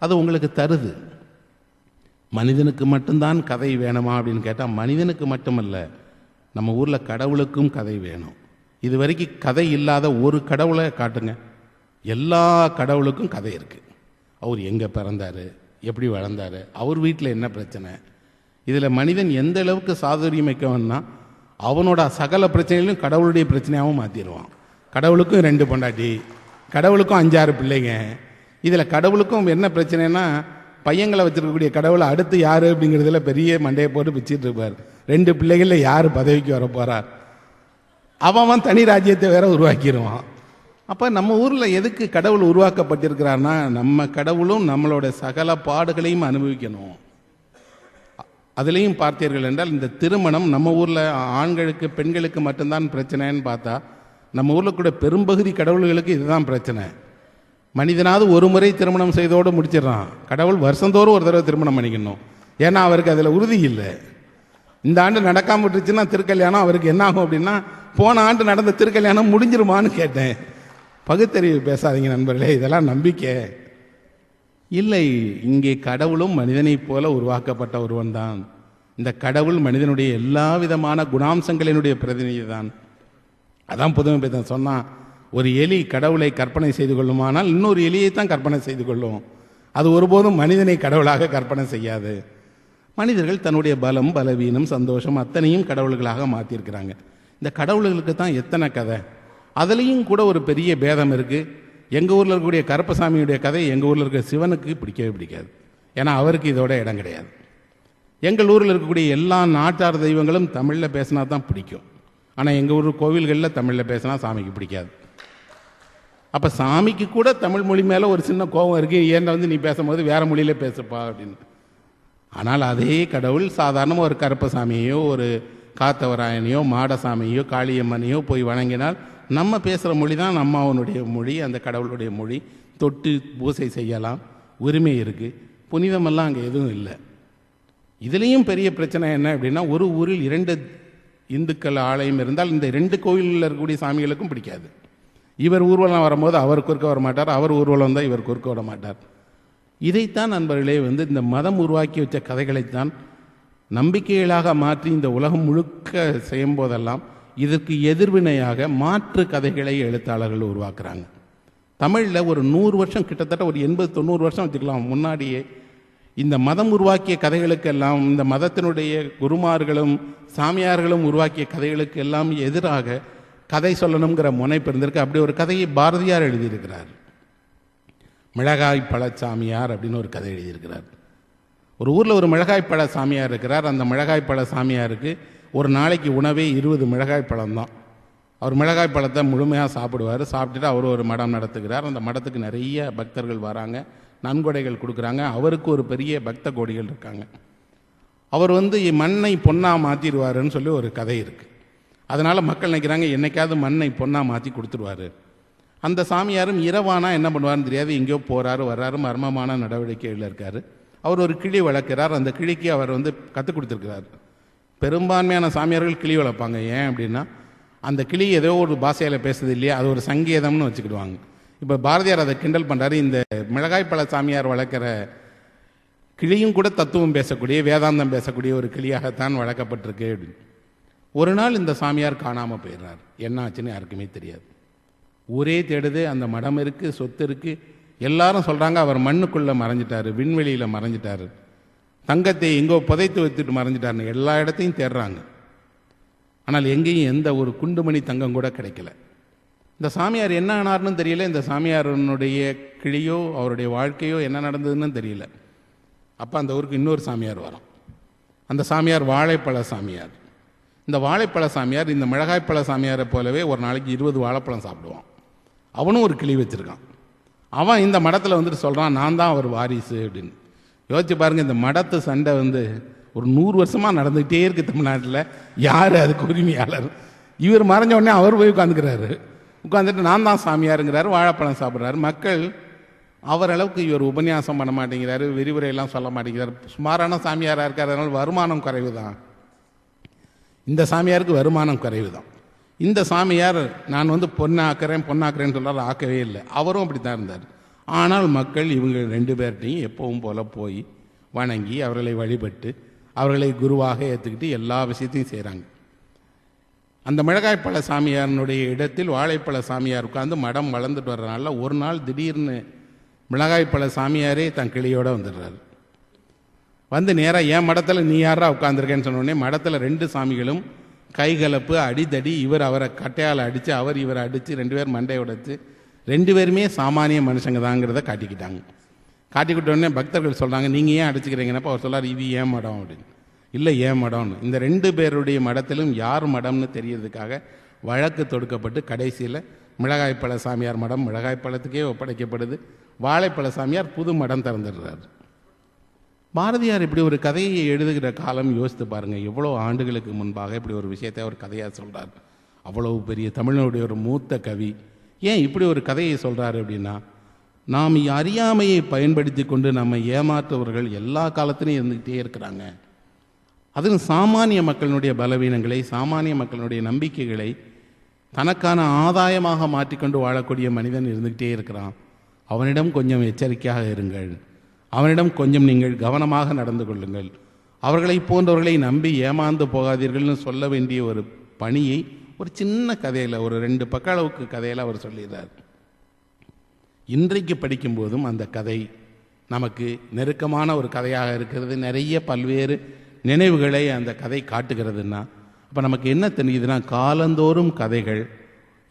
அது உங்களுக்கு தருது. மனிதனுக்கு மட்டும்தான் கதை வேணுமா அப்படின்னு கேட்டால் மனிதனுக்கு மட்டுமல்ல, நம்ம ஊரில் கடவுளுக்கும் கதை வேணும். இது வரைக்கும் கதை இல்லாத ஒரு கடவுளை காட்டுங்க, எல்லா கடவுளுக்கும் கதை இருக்குது. அவர் எங்கே பிறந்தார், எப்படி வளர்ந்தார், அவர் வீட்டில் என்ன பிரச்சனை. இதில் மனிதன் எந்த அளவுக்கு சாதுரியம் வைக்கவன்னா அவனோட சகல பிரச்சனைகளையும் கடவுளுடைய பிரச்சனையாகவும் மாற்றிடுவான். கடவுளுக்கும் 2 பொண்டாட்டி, கடவுளுக்கும் 5-6 பிள்ளைங்க. இதில் கடவுளுக்கும் என்ன பிரச்சனைனா, பையங்களை வச்சுருக்கக்கூடிய கடவுளை அடுத்து யார் அப்படிங்கிறதுல பெரிய மண்டையை போட்டு பிச்சுட்டு இருப்பார். 2 பிள்ளைகளில் யார் பதவிக்கு வர போகிறார், அவன் தனி ராஜ்யத்தை வேற உருவாக்கிடுவான். அப்போ நம்ம ஊரில் எதுக்கு கடவுள் உருவாக்கப்பட்டிருக்கிறார்னா, நம்ம கடவுளும் நம்மளோட சகல பாடுகளையும் அனுபவிக்கணும். அதுலேயும் பார்த்தீர்கள் என்றால், இந்த திருமணம் நம்ம ஊரில் ஆண்களுக்கு பெண்களுக்கு மட்டும்தான் பிரச்சனைன்னு பார்த்தா, நம்ம ஊரில் கூட பெரும்பகுதி கடவுள்களுக்கு இதுதான் பிரச்சனை. மனிதனாவது ஒரு முறை திருமணம் செய்தோடு முடிச்சிடறான், கடவுள் வருஷந்தோறும் ஒரு தடவை திருமணம் பண்ணிக்கணும். ஏன்னா அவருக்கு அதில் உறுதி இல்லை. இந்த ஆண்டு நடக்காம விட்டுருச்சுன்னா திருக்கல்யாணம் அவருக்கு என்ன ஆகும் அப்படின்னா, போன ஆண்டு நடந்த திருக்கல்யாணம் முடிஞ்சிருமான்னு கேட்டேன். பகுத்தறிவு பேசாதீங்க நண்பர்களே, இதெல்லாம் நம்பிக்கை இல்லை. இங்கே கடவுளும் மனிதனைப் போல உருவாக்கப்பட்ட ஒருவன் தான். இந்த கடவுள் மனிதனுடைய எல்லா விதமான குணாம்சங்களினுடைய பிரதிநிதி தான். அதான் புதுமை பேதம் சொன்னான், ஒரு எலி கடவுளை கற்பனை செய்து கொள்ளுமானால் இன்னொரு எலியை தான் கற்பனை செய்து கொள்ளும், அது ஒருபோதும் மனிதனை கடவுளாக கற்பனை செய்யாது. மனிதர்கள் தன்னுடைய பலம் பலவீனம் சந்தோஷம் அத்தனையும் கடவுள்களாக மாற்றிருக்கிறாங்க. இந்த கடவுள்களுக்கு தான் எத்தனை கதை. அதுலேயும் கூட ஒரு பெரிய பேதம் இருக்குது. எங்கள் ஊரில் இருக்கக்கூடிய கருப்பசாமியுடைய கதை எங்கள் ஊரில் இருக்க சிவனுக்கு பிடிக்கவே பிடிக்காது, ஏன்னா அவருக்கு இதோட இடம் கிடையாது. எங்கள் ஊரில் இருக்கக்கூடிய எல்லா நாட்டார் தெய்வங்களும் தமிழில் பேசினா தான் பிடிக்கும், ஆனால் எங்கள் ஊர் கோவில்களில் தமிழில் பேசினா சாமிக்கு பிடிக்காது. அப்போ சாமிக்கு கூட தமிழ் மொழி மேலே ஒரு சின்ன கோபம் இருக்குது, ஏன்டா வந்து நீ பேசும்போது வேறு மொழியில் பேசுப்பா அப்படின்னு. ஆனால் அதே கடவுள் சாதாரண ஒரு கருப்பசாமியையோ ஒரு காத்தவராயனையோ மாடசாமியோ காளியம்மனையோ போய் வணங்கினால் நம்ம பேசுகிற மொழி தான் நம்ம அவனுடைய மொழி, அந்த கடவுளுடைய மொழி. தொட்டு பூசை செய்யலாம், உரிமை இருக்குது. புனிதமெல்லாம் அங்கே எதுவும் இல்லை. இதுலேயும் பெரிய பிரச்சனை என்ன அப்படின்னா, ஒரு ஊரில் 2 இந்துக்கள் ஆலயம் இருந்தால் இந்த 2 கோயிலில் இருக்கக்கூடிய சாமிகளுக்கும் பிடிக்காது. இவர் ஊர்வலம் வரும்போது அவர் குறுக்க வர மாட்டார், அவர் ஊர்வலம் தான் இவர் குறுக்க விட மாட்டார். இதைத்தான் நண்பர்களே இந்த மதம் உருவாக்கி வச்ச கதைகளைத்தான் நம்பிக்கைகளாக மாற்றி இந்த உலகம் முழுக்க செய்யும் போதெல்லாம் இதற்கு எதிர்வினையாக மாற்று கதைகளை எழுத்தாளர்கள் உருவாக்குறாங்க. தமிழில் ஒரு 100 வருஷம், கிட்டத்தட்ட ஒரு 80-90 வருஷம் வச்சுக்கலாம் முன்னாடியே இந்த மதம் உருவாக்கிய கதைகளுக்கெல்லாம், இந்த மதத்தினுடைய குருமார்களும் சாமியார்களும் உருவாக்கிய கதைகளுக்கு எல்லாம் எதிராக கதை சொல்லணுங்கிற முனைப்பு இருந்திருக்கு. அப்படி ஒரு கதையை பாரதியார் எழுதியிருக்கிறார். மிளகாய் பழச்சாமியார் அப்படின்னு ஒரு கதை எழுதியிருக்கிறார். ஒரு ஊரில் ஒரு மிளகாய் பழ சாமியார் இருக்கிறார். அந்த மிளகாய் பழ சாமியாருக்கு ஒரு நாளைக்கு உணவே 20 மிளகாய் பழம் தான். அவர் மிளகாய் பழத்தை முழுமையாக சாப்பிடுவார். சாப்பிட்டுட்டு அவர் ஒரு மடம் நடத்துகிறார். அந்த மடத்துக்கு நிறைய பக்தர்கள் வராங்க, நன்கொடைகள் கொடுக்குறாங்க. அவருக்கு ஒரு பெரிய பக்த கோடிகள் இருக்காங்க. அவர் மண்ணை பொன்னாக மாற்றிடுவாருன்னு சொல்லி ஒரு கதை இருக்குது. அதனால் மக்கள் நினைக்கிறாங்க என்னைக்காவது மண்ணை பொன்னாக மாற்றி கொடுத்துருவார். அந்த சாமியாரும் இரவானா என்ன பண்ணுவார்னு தெரியாது, எங்கேயோ போகிறாரு வர்றாரு, மர்மமான நடவடிக்கையில் இருக்கார். அவர் ஒரு கிளி வளர்க்கிறார். அந்த கிளிக்கு அவர் கற்றுக் கொடுத்துருக்கிறார். பெரும்பான்மையான சாமியார்கள் கிளி வளர்ப்பாங்க. ஏன் அப்படின்னா அந்த கிளி ஏதோ ஒரு பாஷையில் பேசுது இல்லையா, அது ஒரு சங்கீதம்னு வச்சுக்கிடுவாங்க. இப்போ பாரதியார் அதை கிண்டல் பண்ணுறாரு, இந்த மிளகாய் பழ சாமியார் வளர்க்குற கிளியும் கூட தத்துவம் பேசக்கூடிய வேதாந்தம் பேசக்கூடிய ஒரு கிளியாகத்தான் வளர்க்கப்பட்டிருக்கு அப்படின்னு. ஒரு நாள் இந்த சாமியார் காணாமல் போயிடுறார். என்ன ஆச்சுன்னு யாருக்குமே தெரியாது. ஊரே தேடுது. அந்த மடம் இருக்குது, சொத்து இருக்குது. எல்லாரும் சொல்கிறாங்க அவர் மண்ணுக்குள்ளே மறைஞ்சிட்டாரு, விண்வெளியில் மறைஞ்சிட்டாரு, தங்கத்தை எங்கோ புதைத்து வைத்துட்டு மறைஞ்சிட்டாருன்னு எல்லா இடத்தையும் தேடுறாங்க. ஆனால் எங்கேயும் எந்த ஒரு குண்டுமணி தங்கம் கூட கிடைக்கல. இந்த சாமியார் என்ன ஆனார்னு தெரியல. இந்த சாமியாரனுடைய கிளியோ அவருடைய வாழ்க்கையோ என்ன நடந்ததுன்னு தெரியல. அப்போ அந்த ஊருக்கு இன்னொரு சாமியார் வரும். அந்த சாமியார் வாழைப்பழ சாமியார். இந்த வாழைப்பழ சாமியார் இந்த மிளகாய்ப்பழ சாமியாரை போலவே ஒரு நாளைக்கு 20 வாழைப்பழம் சாப்பிடுவான். அவனும் ஒரு கிளி வச்சுருக்கான். அவன் இந்த மடத்தில் சொல்கிறான், நான் தான் அவர் வாரிசு அப்படின்னு. யோசிச்சு பாருங்கள், இந்த மடத்து சண்டை ஒரு 100 வருஷமாக நடந்துகிட்டே இருக்குது தமிழ்நாட்டில். யார் அதுக்கு உரிமையாளர்? இவர் மறைஞ்ச உடனே அவர் போய் உட்காந்துக்கிறாரு. உட்காந்துட்டு நான் தான் சாமியாருங்கிறாரு, வாழைப்பழம் சாப்பிட்றாரு. மக்கள் அவர் அளவுக்கு இவர் உபன்யாசம் பண்ண மாட்டேங்கிறாரு, விரிவுரையெல்லாம் சொல்ல மாட்டேங்கிறார். சுமாரான சாமியாராக இருக்கார். அதனால் வருமானம் குறைவு தான். இந்த சாமியாருக்கு வருமானம் குறைவு தான். இந்த சாமியார் நான் பொண்ணாக்குறேன்னு சொல்கிறார், ஆக்கவே இல்லை. அவரும் அப்படி தான் இருந்தார். ஆனால் மக்கள் இவங்க 2 பேர்ட்டையும் எப்பவும் போல போய் வணங்கி அவர்களை வழிபட்டு அவர்களை குருவாக ஏற்றுக்கிட்டு எல்லா விஷயத்தையும் செய்கிறாங்க. அந்த மிளகாய்ப்பழ சாமியாரனுடைய இடத்தில் வாழைப்பழ சாமியார் உட்காந்து மடம் வளர்ந்துட்டு வர்றதுனால ஒரு நாள் திடீர்னு மிளகாய்ப்பழ சாமியாரே தன் கிளியோடு வந்துடுறாரு. நேராக என் மடத்தில் நீ யாரா உட்காந்துருக்கேன்னு சொன்னோடனே மடத்தில் 2 சாமிகளும் கைகலப்பு அடித்தடி. இவர் அவரை கட்டையால் அடித்து அவர் இவரை அடித்து 2 பேர் மண்டையை உடைச்சு 2 பேருமே சாமானிய மனுஷங்க தாங்கிறத காட்டிக்கிட்டாங்க. காட்டிக்கிட்டோடனே பக்தர்கள் சொல்கிறாங்க, நீங்கள் ஏன் அடிச்சுக்கிறீங்கன்னப்போ அவர் சொல்லார், இது ஏன் மடம் அப்படின்னு. இல்லை ஏன் மடம்னு. இந்த 2 பேருடைய மடத்திலும் யார் மடம்னு தெரியறதுக்காக வழக்கு தொடுக்கப்பட்டு கடைசியில் மிளகாய்ப்பழ சாமியார் மடம் மிளகாய்ப்பழத்துக்கே ஒப்படைக்கப்படுது. வாழைப்பழ சாமியார் புது மடம் திறந்துடுறார். பாரதியார் இப்படி ஒரு கதையை எழுதுகிற காலம் யோசித்து பாருங்கள். எவ்வளோ ஆண்டுகளுக்கு முன்பாக இப்படி ஒரு விஷயத்தை அவர் கதையாக சொல்கிறார். அவ்வளவு பெரிய தமிழனுடைய ஒரு மூத்த கவி ஏன் இப்படி ஒரு கதையை சொல்கிறாரு அப்படின்னா, நாம் அறியாமையை பயன்படுத்தி கொண்டு நம்ம ஏமாற்றுவர்கள் எல்லா காலத்திலையும் இருந்துக்கிட்டே இருக்கிறாங்க. அதுவும் சாமானிய மக்களினுடைய பலவீனங்களை, சாமானிய மக்களினுடைய நம்பிக்கைகளை தனக்கான ஆதாயமாக மாற்றிக்கொண்டு வாழக்கூடிய மனிதன் இருந்துக்கிட்டே இருக்கிறான். அவனிடம் கொஞ்சம் எச்சரிக்கையாக இருங்கள், அவனிடம் கொஞ்சம் நீங்கள் கவனமாக நடந்து கொள்ளுங்கள், அவர்களை போன்றவர்களை நம்பி ஏமாந்து போகாதீர்கள்னு சொல்ல வேண்டிய ஒரு பணியை ஒரு சின்ன கதையில், ஒரு 2 பக்க அளவுக்கு கதையில் அவர் சொல்லிடுறார். இன்றைக்கு படிக்கும்போதும் அந்த கதை நமக்கு நெருக்கமான ஒரு கதையாக இருக்கிறது. நிறைய பல்வேறு நினைவுகளை அந்த கதை காட்டுகிறதுன்னா, அப்போ நமக்கு என்ன தெரியுதுன்னா, காலந்தோறும் கதைகள்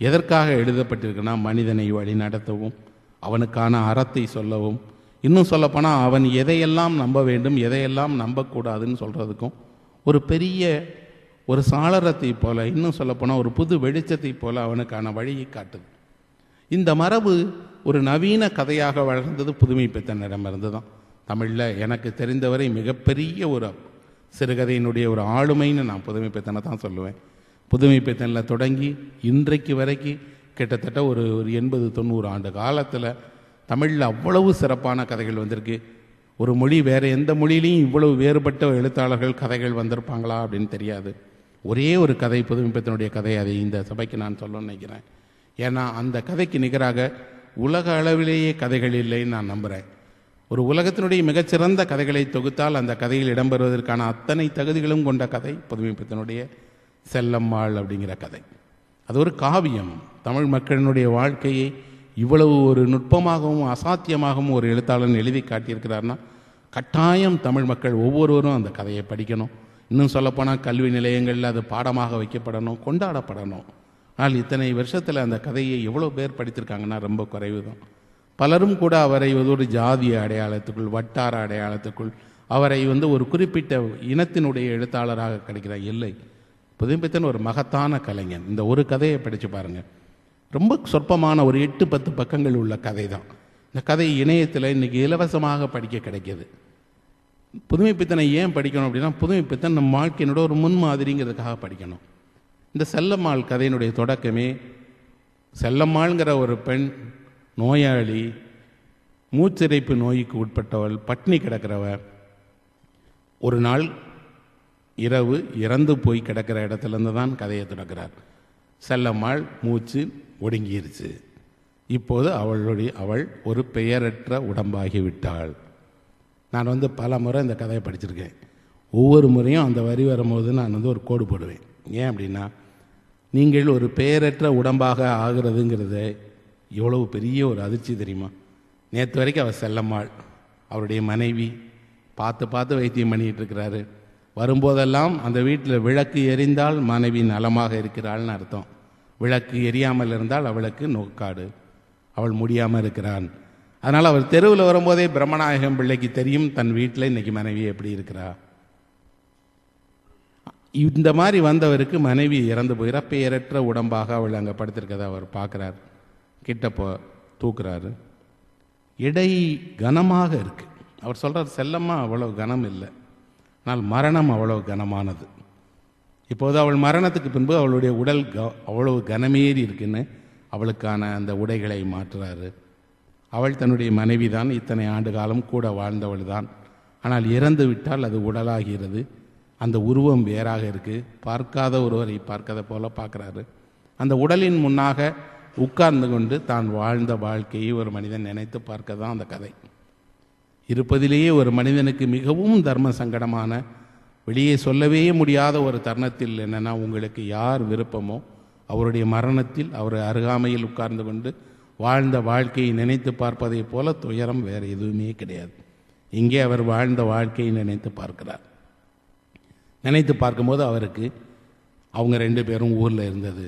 எதற்காக எழுதப்பட்டிருக்குன்னா, மனிதனை வழி நடத்தவும், அவனுக்கான அறத்தை சொல்லவும், இன்னும் சொல்லப்போனால் அவன் எதையெல்லாம் நம்ப வேண்டும் எதையெல்லாம் நம்பக்கூடாதுன்னு சொல்கிறதுக்கும் ஒரு பெரிய ஒரு சாளரத்தை போல, இன்னும் சொல்லப்போனால் ஒரு புது வெளிச்சத்தை போல அவனுக்கான வழியை காட்டுது. இந்த மரபு ஒரு நவீன கதையாக வளர்ந்தது புதுமை பித்தனிடமிருந்து தான். தமிழில் எனக்கு தெரிந்தவரை மிகப்பெரிய ஒரு சிறுகதையினுடைய ஒரு ஆளுமைன்னு நான் புதுமைப்பித்தனை தான் சொல்லுவேன். புதுமைப்பித்தனில் தொடங்கி இன்றைக்கு வரைக்கும் கிட்டத்தட்ட ஒரு 80-90 ஆண்டு காலத்தில் தமிழில் அவ்வளவு சிறப்பான கதைகள் வந்திருக்கு. ஒரு மொழி வேறு எந்த மொழியிலையும் இவ்வளவு வேறுபட்ட எழுத்தாளர்கள் கதைகள் வந்திருப்பாங்களா அப்படின்னு தெரியாது. ஒரே ஒரு கதை புதுமைப்பித்தனுடைய கதை, அதை இந்த சபைக்கு நான் சொல்லணும்னு நினைக்கிறேன். ஏன்னா அந்த கதைக்கு நிகராக உலக அளவிலேயே கதைகள் இல்லைன்னு நான் நம்புகிறேன். ஒரு உலகத்தினுடைய மிகச்சிறந்த கதைகளை தொகுத்தால் அந்த கதையில் இடம்பெறுவதற்கான அத்தனை தகுதிகளும் கொண்ட கதை புதுமைப்பித்தனுடைய செல்லம்மாள் அப்படிங்கிற கதை. அது ஒரு காவியம். தமிழ் மக்களினுடைய வாழ்க்கையை இவ்வளவு ஒரு நுட்பமாகவும் அசாத்தியமாகவும் ஒரு எழுத்தாளன் எழுதி காட்டியிருக்கிறார்னா கட்டாயம் தமிழ் மக்கள் ஒவ்வொருவரும் அந்த கதையை படிக்கணும். இன்னும் சொல்லப்போனால் கல்வி நிலையங்களில் அது பாடமாக வைக்கப்படணும், கொண்டாடப்படணும். ஆனால் இத்தனை வருஷத்தில் அந்த கதையை எவ்வளோ பேர் படித்திருக்காங்கன்னா ரொம்ப குறைவு தான். பலரும் கூட அவரை ஒரு ஜாதிய அடையாளத்துக்குள், வட்டார அடையாளத்துக்குள், அவரை ஒரு குறிப்பிட்ட இனத்தினுடைய எழுத்தாளராக கிடைக்கிற இல்லை. புதுமைப்பித்தன் ஒரு மகத்தான கலைஞன். இந்த ஒரு கதையை படித்து பாருங்கள். ரொம்ப சொற்பமான ஒரு 8-10 பக்கங்கள் உள்ள கதை தான். இந்த கதை இணையத்தில் இன்றைக்கி இலவசமாக படிக்க கிடைக்கிது. புதுமைப்பித்தனை ஏன் படிக்கணும் அப்படின்னா, புதுமைப்பித்தன் நம்ம வாழ்க்கையினோட ஒரு முன்மாதிரிங்கிறதுக்காக படிக்கணும். இந்த செல்லம்மாள் கதையினுடைய தொடக்கமே, செல்லம்மாள்ங்கிற ஒரு பெண் நோயாளி, மூச்சிறைப்பு நோய்க்கு உட்பட்டவள், பட்னி கிடக்கிறவ, ஒரு நாள் இரவு இறந்து போய் கிடக்கிற இடத்துலேருந்து தான் கதையை தொடக்கிறார். செல்லம்மாள் மூச்சு ஒடுங்கிருச்சு. இப்போது அவள் ஒரு பெயரற்ற உடம்பாகிவிட்டாள். நான் பல முறை இந்த கதையை படிச்சிருக்கேன். ஒவ்வொரு முறையும் அந்த வரி வரும்போது நான் ஒரு கோடு போடுவேன். ஏன் அப்படின்னா, நீங்கள் ஒரு பெயரற்ற உடம்பாக ஆகிறதுங்கிறது எவ்வளவு பெரிய ஒரு அதிர்ச்சி தெரியுமா? நேற்று வரைக்கும் அவர் செல்லம்மாள், அவருடைய மனைவி, பார்த்து வைத்தியம் பண்ணிகிட்டு இருக்கிறாரு. வரும்போதெல்லாம் அந்த வீட்டில் விளக்கு எரிந்தால் மனைவி நலமாக இருக்கிறாள்னு அர்த்தம். விளக்கு எரியாமல் இருந்தால் அவளுக்கு நோக்காடு, அவள் முடியாமல் இருக்கிறான். அதனால் அவர் தெருவில் வரும்போதே பிரம்மநாயகம் பிள்ளைக்கு தெரியும் தன் வீட்டில் இன்னைக்கு மனைவி எப்படி இருக்கிறா. இந்த மாதிரி வந்தவருக்கு மனைவி இறந்து போகிறா. பெயரற்ற உடம்பாக அவள் அங்கே படுத்திருக்கதை அவர் பார்க்குறார். கிட்ட தூக்குறாரு. இடை கனமாக இருக்கு. அவர் சொல்கிறார், செல்லம்மா அவ்வளோ கனம் இல்லை, ஆனால் மரணம் அவ்வளவு கனமானது. இப்போது அவள் மரணத்துக்கு பின்பு அவளுடைய உடல் அவ்வளவு கனமேறி இருக்குன்னு அவளுக்கான அந்த உடைகளை மாற்றுறாரு. அவள் தன்னுடைய மனைவி தான், இத்தனை ஆண்டு காலம் கூட வாழ்ந்தவள் தான். ஆனால் இறந்து விட்டால் அது உடலாகிறது. அந்த உருவம் வேறாக இருக்குது. பார்க்காத ஒருவரை பார்க்கதை போல பார்க்குறாரு. அந்த உடலின் முன்னாக உட்கார்ந்து கொண்டு தான் வாழ்ந்த வாழ்க்கையை ஒரு மனிதன் நினைத்து பார்க்க தான் அந்த கதை. இருப்பதிலேயே ஒரு மனிதனுக்கு மிகவும் தர்ம சங்கடமான, வெளியே சொல்லவே முடியாத ஒரு தருணத்தில் என்னென்னா, உங்களுக்கு யார் விருப்பமோ அவருடைய மரணத்தில் அவர் அருகாமையில் உட்கார்ந்து கொண்டு வாழ்ந்த வாழ்க்கையை நினைத்து பார்ப்பதை போல துயரம் வேறு எதுவுமே கிடையாது. இங்கே அவர் வாழ்ந்த வாழ்க்கையை நினைத்து பார்க்கிறார். நினைத்து பார்க்கும்போது அவருக்கு அவங்க 2 பேரும் ஊரில் இருந்தது,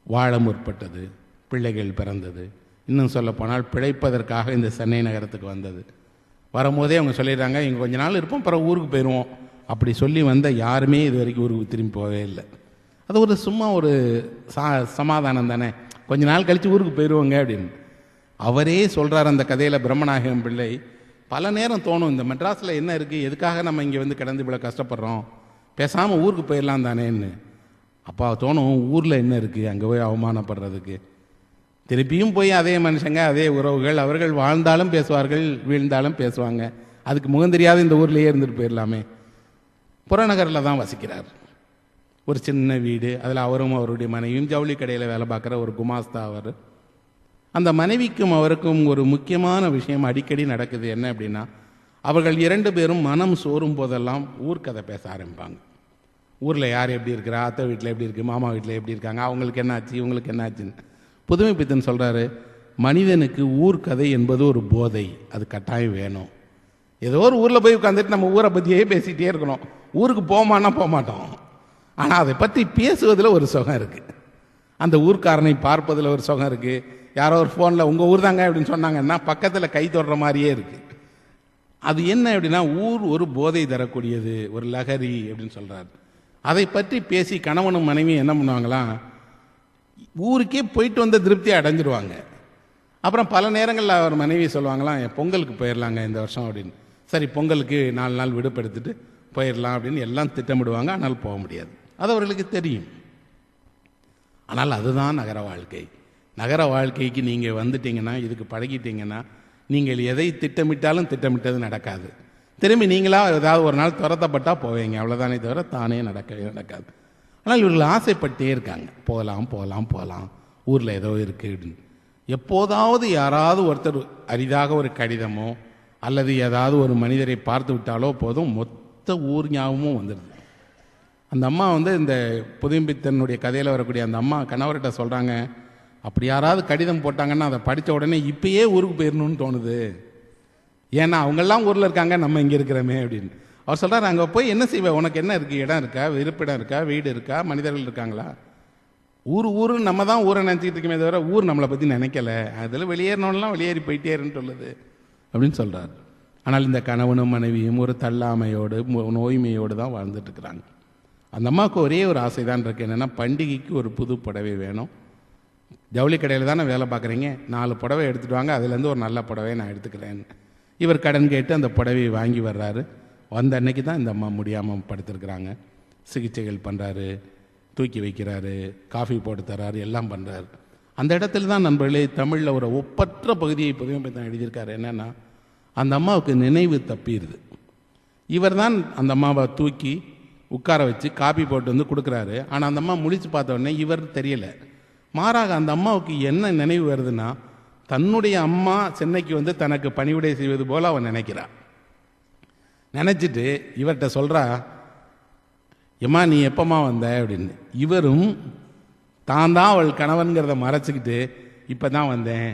வாழ முற்பட்டது, பிள்ளைகள் பிறந்தது. இன்னும் சொல்லப்போனால் பிழைப்பதற்காக இந்த சென்னை நகரத்துக்கு வந்தது. வரும்போதே அவங்க சொல்லிடுறாங்க, இங்கே கொஞ்ச நாள் இருப்போம், பிறகு ஊருக்கு போயிடுவோம். அப்படி சொல்லி வந்த யாருமே இது வரைக்கும் ஊருக்கு திரும்பி போகவே இல்லை. அது ஒரு சும்மா ஒரு சமாதானம் தானே, கொஞ்ச நாள் கழித்து ஊருக்கு போயிடுவோங்க அப்படின்னு அவரே சொல்கிறார். அந்த கதையில் பிரம்மநாயகம் பிள்ளை பல நேரம் தோணும், இந்த மெட்ராஸில் என்ன இருக்குது, எதுக்காக நம்ம இங்கே கிடந்து இவ்வளோ கஷ்டப்படுறோம், பேசாமல் ஊருக்கு போயிடலாம் தானேன்னு. அப்போ தோணும், ஊரில் என்ன இருக்குது அங்கே போய் அவமானப்படுறதுக்கு. திருப்பியும் போய் அதே மனுஷங்க, அதே உறவுகள், அவர்கள் வாழ்ந்தாலும் பேசுவார்கள், வீழ்ந்தாலும் பேசுவாங்க. அதுக்கு முகம் தெரியாத இந்த ஊர்லேயே இருந்துட்டு போயிடலாமே. புறநகரில் தான் வசிக்கிறார். ஒரு சின்ன வீடு, அதில் அவரும் அவருடைய மனைவியும் ஜவுளி கடையில் வேலை பார்க்குற ஒரு குமாஸ்தா அவர். அந்த மனைவிக்கும் அவருக்கும் ஒரு முக்கியமான விஷயம் அடிக்கடி நடக்குது. என்ன அப்படின்னா, அவர்கள் 2 பேரும் மனம் சோறும் போதெல்லாம் ஊர்க்கதை பேச ஆரம்பிப்பாங்க. ஊரில் யார் எப்படி இருக்கிறா, அத்தை வீட்டில் எப்படி இருக்குது, மாமா வீட்டில் எப்படி இருக்காங்க, அவங்களுக்கு என்ன ஆச்சு, இவங்களுக்கு என்ன ஆச்சுன்னு. புதுமைப்பித்தன் சொல்கிறாரு, மனிதனுக்கு ஊர்க்கதை என்பது ஒரு போதை, அது கட்டாயம் வேணும். ஏதோ ஒரு ஊரில் போய் உட்காந்துட்டு நம்ம ஊரை பற்றியே பேசிகிட்டே இருக்கணும். ஊருக்கு போமான்னா போக மாட்டோம். ஆனால் அதை பற்றி பேசுவதில் ஒரு சுகம் இருக்குது. அந்த ஊர்க்காரனை பார்ப்பதில் ஒரு சுகம் இருக்குது. யாரோ ஒரு ஃபோனில் உங்கள் ஊர் தாங்க அப்படின்னு சொன்னாங்கன்னா பக்கத்தில் கை தொடுற மாதிரியே இருக்குது. அது என்ன அப்படின்னா, ஊர் ஒரு போதை தரக்கூடியது, ஒரு லகரி அப்படின்னு சொல்கிறார். அதை பற்றி பேசி கணவனும் மனைவியும் என்ன பண்ணுவாங்களாம், ஊருக்கே போயிட்டு வந்த திருப்தியை அடைஞ்சிருவாங்க. அப்புறம் பல நேரங்களில் அவர் மனைவி சொல்லுவாங்களாம், பொங்கலுக்கு போயிடலாங்க இந்த வருஷம் அப்படின்னு. சரி, பொங்கலுக்கு 4 நாள் விடுபடுத்திட்டு போயிடலாம் அப்படின்னு எல்லாம் திட்டமிடுவாங்க. ஆனால் போக முடியாது. அது அவர்களுக்கு தெரியும். ஆனால் அதுதான் நகர வாழ்க்கை. நகர வாழ்க்கைக்கு நீங்கள் வந்துட்டீங்கன்னா, இதுக்கு பழகிட்டீங்கன்னா, நீங்கள் எதை திட்டமிட்டாலும் திட்டமிட்டது நடக்காது. திரும்பி நீங்களாக ஏதாவது ஒரு நாள் துரத்தப்பட்டால் போவீங்க, அவ்வளோதானே தவிர தானே நடக்கவே நடக்காது. ஆனால் இவர்கள் ஆசைப்பட்டே இருக்காங்க, போகலாம் போகலாம் போகலாம், ஊரில் ஏதோ இருக்குது அப்படின்னு. எப்போதாவது யாராவது ஒருத்தர் அரிதாக ஒரு கடிதமோ அல்லது ஏதாவது ஒரு மனிதரை பார்த்து விட்டாலோ போதும், மொத்த ஊர் ஞாபகமும் வந்துடுது. அந்த அம்மா இந்த புதும்பித்தனுடைய கதையில் வரக்கூடிய அந்த அம்மா கணவர்கிட்ட சொல்கிறாங்க, அப்படி யாராவது கடிதம் போட்டாங்கன்னா அதை படித்த உடனே இப்பயே ஊருக்கு போயிடணும்னு தோணுது. ஏன்னா அவங்கெல்லாம் ஊரில் இருக்காங்க, நம்ம இங்கே இருக்கிறோமே அப்படின்னு. அவர் சொல்கிறார், அங்கே போய் என்ன செய்வேன், உனக்கு என்ன இருக்குது, இடம் இருக்கா, இருப்பிடம் இருக்கா, வீடு இருக்கா, மனிதர்கள் இருக்காங்களா? ஊர் நம்ம தான் ஊரை நினச்சிக்கிட்டு இருக்கமே தவிர ஊர் நம்மளை பற்றி நினைக்கல. அதில் வெளியேறினோம்லாம் வெளியேறி போயிட்டேருன்னு சொல்லுது அப்படின்னு சொல்கிறார். ஆனால் இந்த கணவனும் மனைவியும் ஒரு தள்ளாமையோடு நோய்மையோடு தான் வாழ்ந்துட்டு இருக்கிறாங்க. அந்த அம்மாவுக்கு ஒரே ஒரு ஆசை தான் இருக்குது, என்னென்னா பண்டிகைக்கு ஒரு புது புடவை வேணும். ஜவுளி கடையில் தானே வேலை பார்க்குறீங்க, 4 புடவை எடுத்துகிட்டு வாங்க, அதுலேருந்து ஒரு நல்ல புடவை நான் எடுத்துக்கிறேன். இவர் கடன் கேட்டு அந்த புடவையை வாங்கி வர்றாரு. வந்த அன்னைக்கு தான் இந்த அம்மா முடியாமல் படுத்துருக்குறாங்க. சிகிச்சைகள் பண்ணுறாரு, தூக்கி வைக்கிறாரு, காஃபி போட்டு தர்றாரு, எல்லாம் பண்ணுறாரு. அந்த இடத்துல தான் நண்பர்களே தமிழில் ஒரு ஒப்பற்ற பகுதியை புதுமை தான் எழுதியிருக்காரு. என்னென்னா, அந்த அம்மாவுக்கு நினைவு தப்பிடுது. இவர் தான் அந்த அம்மாவை தூக்கி உட்கார வச்சு காப்பி போட்டு கொடுக்குறாரு. ஆனால் அந்த அம்மா முழிச்சு பார்த்த உடனே இவர் தெரியலை. மாறாக அந்த அம்மாவுக்கு என்ன நினைவு வருதுன்னா, தன்னுடைய அம்மா சென்னைக்கு தனக்கு பணிவிடை செய்வது போல் அவன் நினைக்கிறான். நினச்சிட்டு இவர்கிட்ட சொல்கிறா, எம்மா நீ எப்பம்மா வந்த அப்படின்னு. இவரும் தான் அவள் கணவன்கிறத மறைச்சிக்கிட்டு, இப்போ தான் வந்தேன்,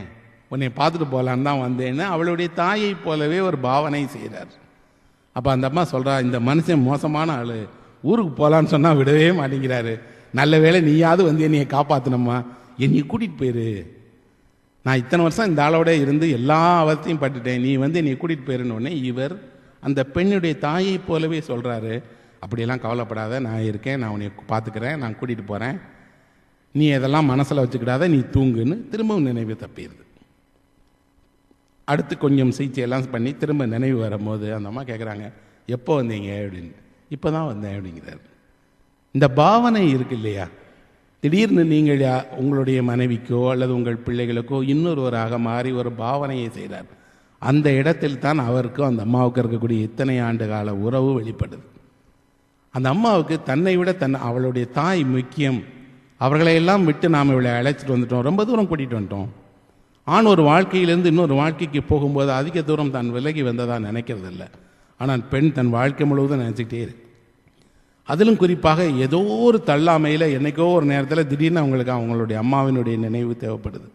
உன்னை பார்த்துட்டு போகலான்னு தான் வந்தேன்னு அவளுடைய தாயை போலவே ஒரு பாவனை செய்கிறார். அப்போ அந்த அம்மா சொல்கிறா, இந்த மனுஷன் மோசமான ஆள், ஊருக்கு போகலான்னு சொன்னால் விடவே மாட்டேங்கிறாரு. நல்ல வேளை நீயாவது என்னையை காப்பாற்றினம்மா, என்னை கூட்டிகிட்டு போயிரு. நான் இத்தனை வருஷம் இந்த ஆளோட இருந்து எல்லா அவத்தையும் பட்டுட்டேன், நீ என்னை கூட்டிகிட்டு போயிருன்னொடனே இவர் அந்த பெண்ணுடைய தாயை போலவே சொல்கிறாரு, அப்படியெல்லாம் கவலைப்படாத, நான் இருக்கேன், நான் உன்னை பார்த்துக்கிறேன், நான் கூட்டிகிட்டு போகிறேன், நீ இதெல்லாம் மனசில் வச்சுக்கிடாத, நீ தூங்குன்னு திரும்பவும் நினைவு தப்பிடுது. அடுத்து கொஞ்சம் சிகிச்சையெல்லாம் பண்ணி திரும்ப நினைவு வரும்போது அந்த அம்மா கேட்குறாங்க, எப்போ வந்தீங்க அப்படின்னு. இப்போ தான் வந்தேன் அப்படிங்கிறார். இந்த பாவனை இருக்கு இல்லையா, திடீர்னு நீங்கள் உங்களுடைய மனைவிக்கோ அல்லது உங்கள் பிள்ளைகளுக்கோ இன்னொருவராக மாறி ஒரு பாவனையை செய்கிறார். அந்த இடத்தில் தான் அவருக்கும் அந்த அம்மாவுக்கு இருக்கக்கூடிய இத்தனை ஆண்டு கால உறவு வெளிப்படுது. அந்த அம்மாவுக்கு தன்னை விட அவளுடைய தாய் முக்கியம். அவர்களையெல்லாம் விட்டு நாம் இவளை அழைச்சிட்டு வந்துட்டோம், ரொம்ப தூரம் கூட்டிகிட்டு வந்துட்டோம். ஆண் ஒரு வாழ்க்கையிலேருந்து இன்னொரு வாழ்க்கைக்கு போகும்போது அதிக தூரம் தான் விலகி வந்ததாக நினைக்கிறது இல்லை. ஆனால் பெண் தன் வாழ்க்கை முழுவதும் நினச்சிக்கிட்டே இருக்கு. அதிலும் குறிப்பாக ஏதோ ஒரு தள்ளாமையில் என்றைக்கோ ஒரு நேரத்தில் திடீர்னு அவங்களுடைய அம்மாவினுடைய நினைவு தேவைப்படுது.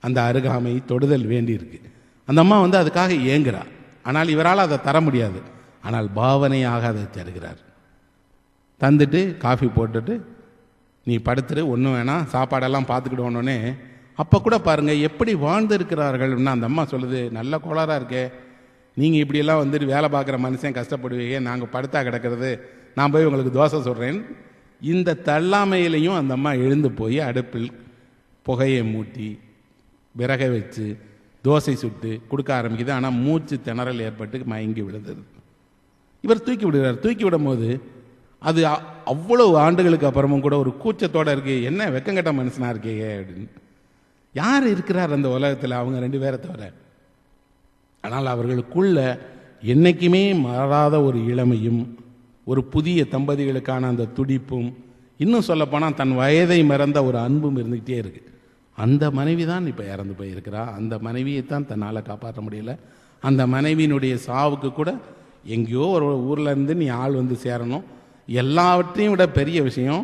அந்த அருகாமை தொடுதல் வேண்டியிருக்கு. அந்த அம்மா அதுக்காக ஏங்குறா. ஆனால் இவரால் அதை தர முடியாது. ஆனால் பாவனையாக அதை தருகிறார். தந்துட்டு காஃபி போட்டுட்டு நீ படுத்துட்டு ஒன்றும் வேணாம், சாப்பாடெல்லாம் பார்த்துக்கிடுவோன்னே. அப்போ கூட பாருங்கள் எப்படி வாழ்ந்துருக்கிறார்கள்னா, அந்த அம்மா சொல்லுது, நல்ல கோளாறாக இருக்கே, நீங்கள் இப்படியெல்லாம் வேலை பார்க்குற மனுஷன் கஷ்டப்படுவீங்க, நாங்கள் படுத்தா கிடக்கிறது, நான் போய் உங்களுக்கு தோசை சொல்கிறேன். இந்த தள்ளாமையிலையும் அந்த அம்மா எழுந்து போய் அடுப்பில் புகையை மூட்டி விறகை வச்சு தோசை சுட்டு கொடுக்க ஆரம்பிக்குது. ஆனால் மூச்சு திணறல் ஏற்பட்டு மயங்கி விழுந்தது. இவர் தூக்கி விடுகிறார். தூக்கி விடும் போது அது அவ்வளவு ஆண்டுகளுக்கு அப்புறமும் கூட ஒரு கூச்சத்தோடு இருக்கு, என்ன வெக்கங்கட்ட மனுஷனாக இருக்கீங்க அப்படின்னு. யார் இருக்கிறார் அந்த உலகத்தில்? அவங்க 2 பேரை தவிர. ஆனால் அவர்களுக்குள்ள என்றைக்குமே மாறாத ஒரு இளமையும் ஒரு புதிய தம்பதிகளுக்கான அந்த துடிப்பும், இன்னும் சொல்லப்போனால் தன் வயதை மறந்த ஒரு அன்பும் இருந்துக்கிட்டே இருக்கு. அந்த மனைவி தான் இப்போ இறந்து போயிருக்கிறா. அந்த மனைவியை தான் தன்னால் காப்பாற்ற முடியல. அந்த மனைவியினுடைய சாவுக்கு கூட எங்கேயோ ஒரு ஊரில் இருந்து நீ ஆள் சேரணும். எல்லாவற்றையும் விட பெரிய விஷயம்,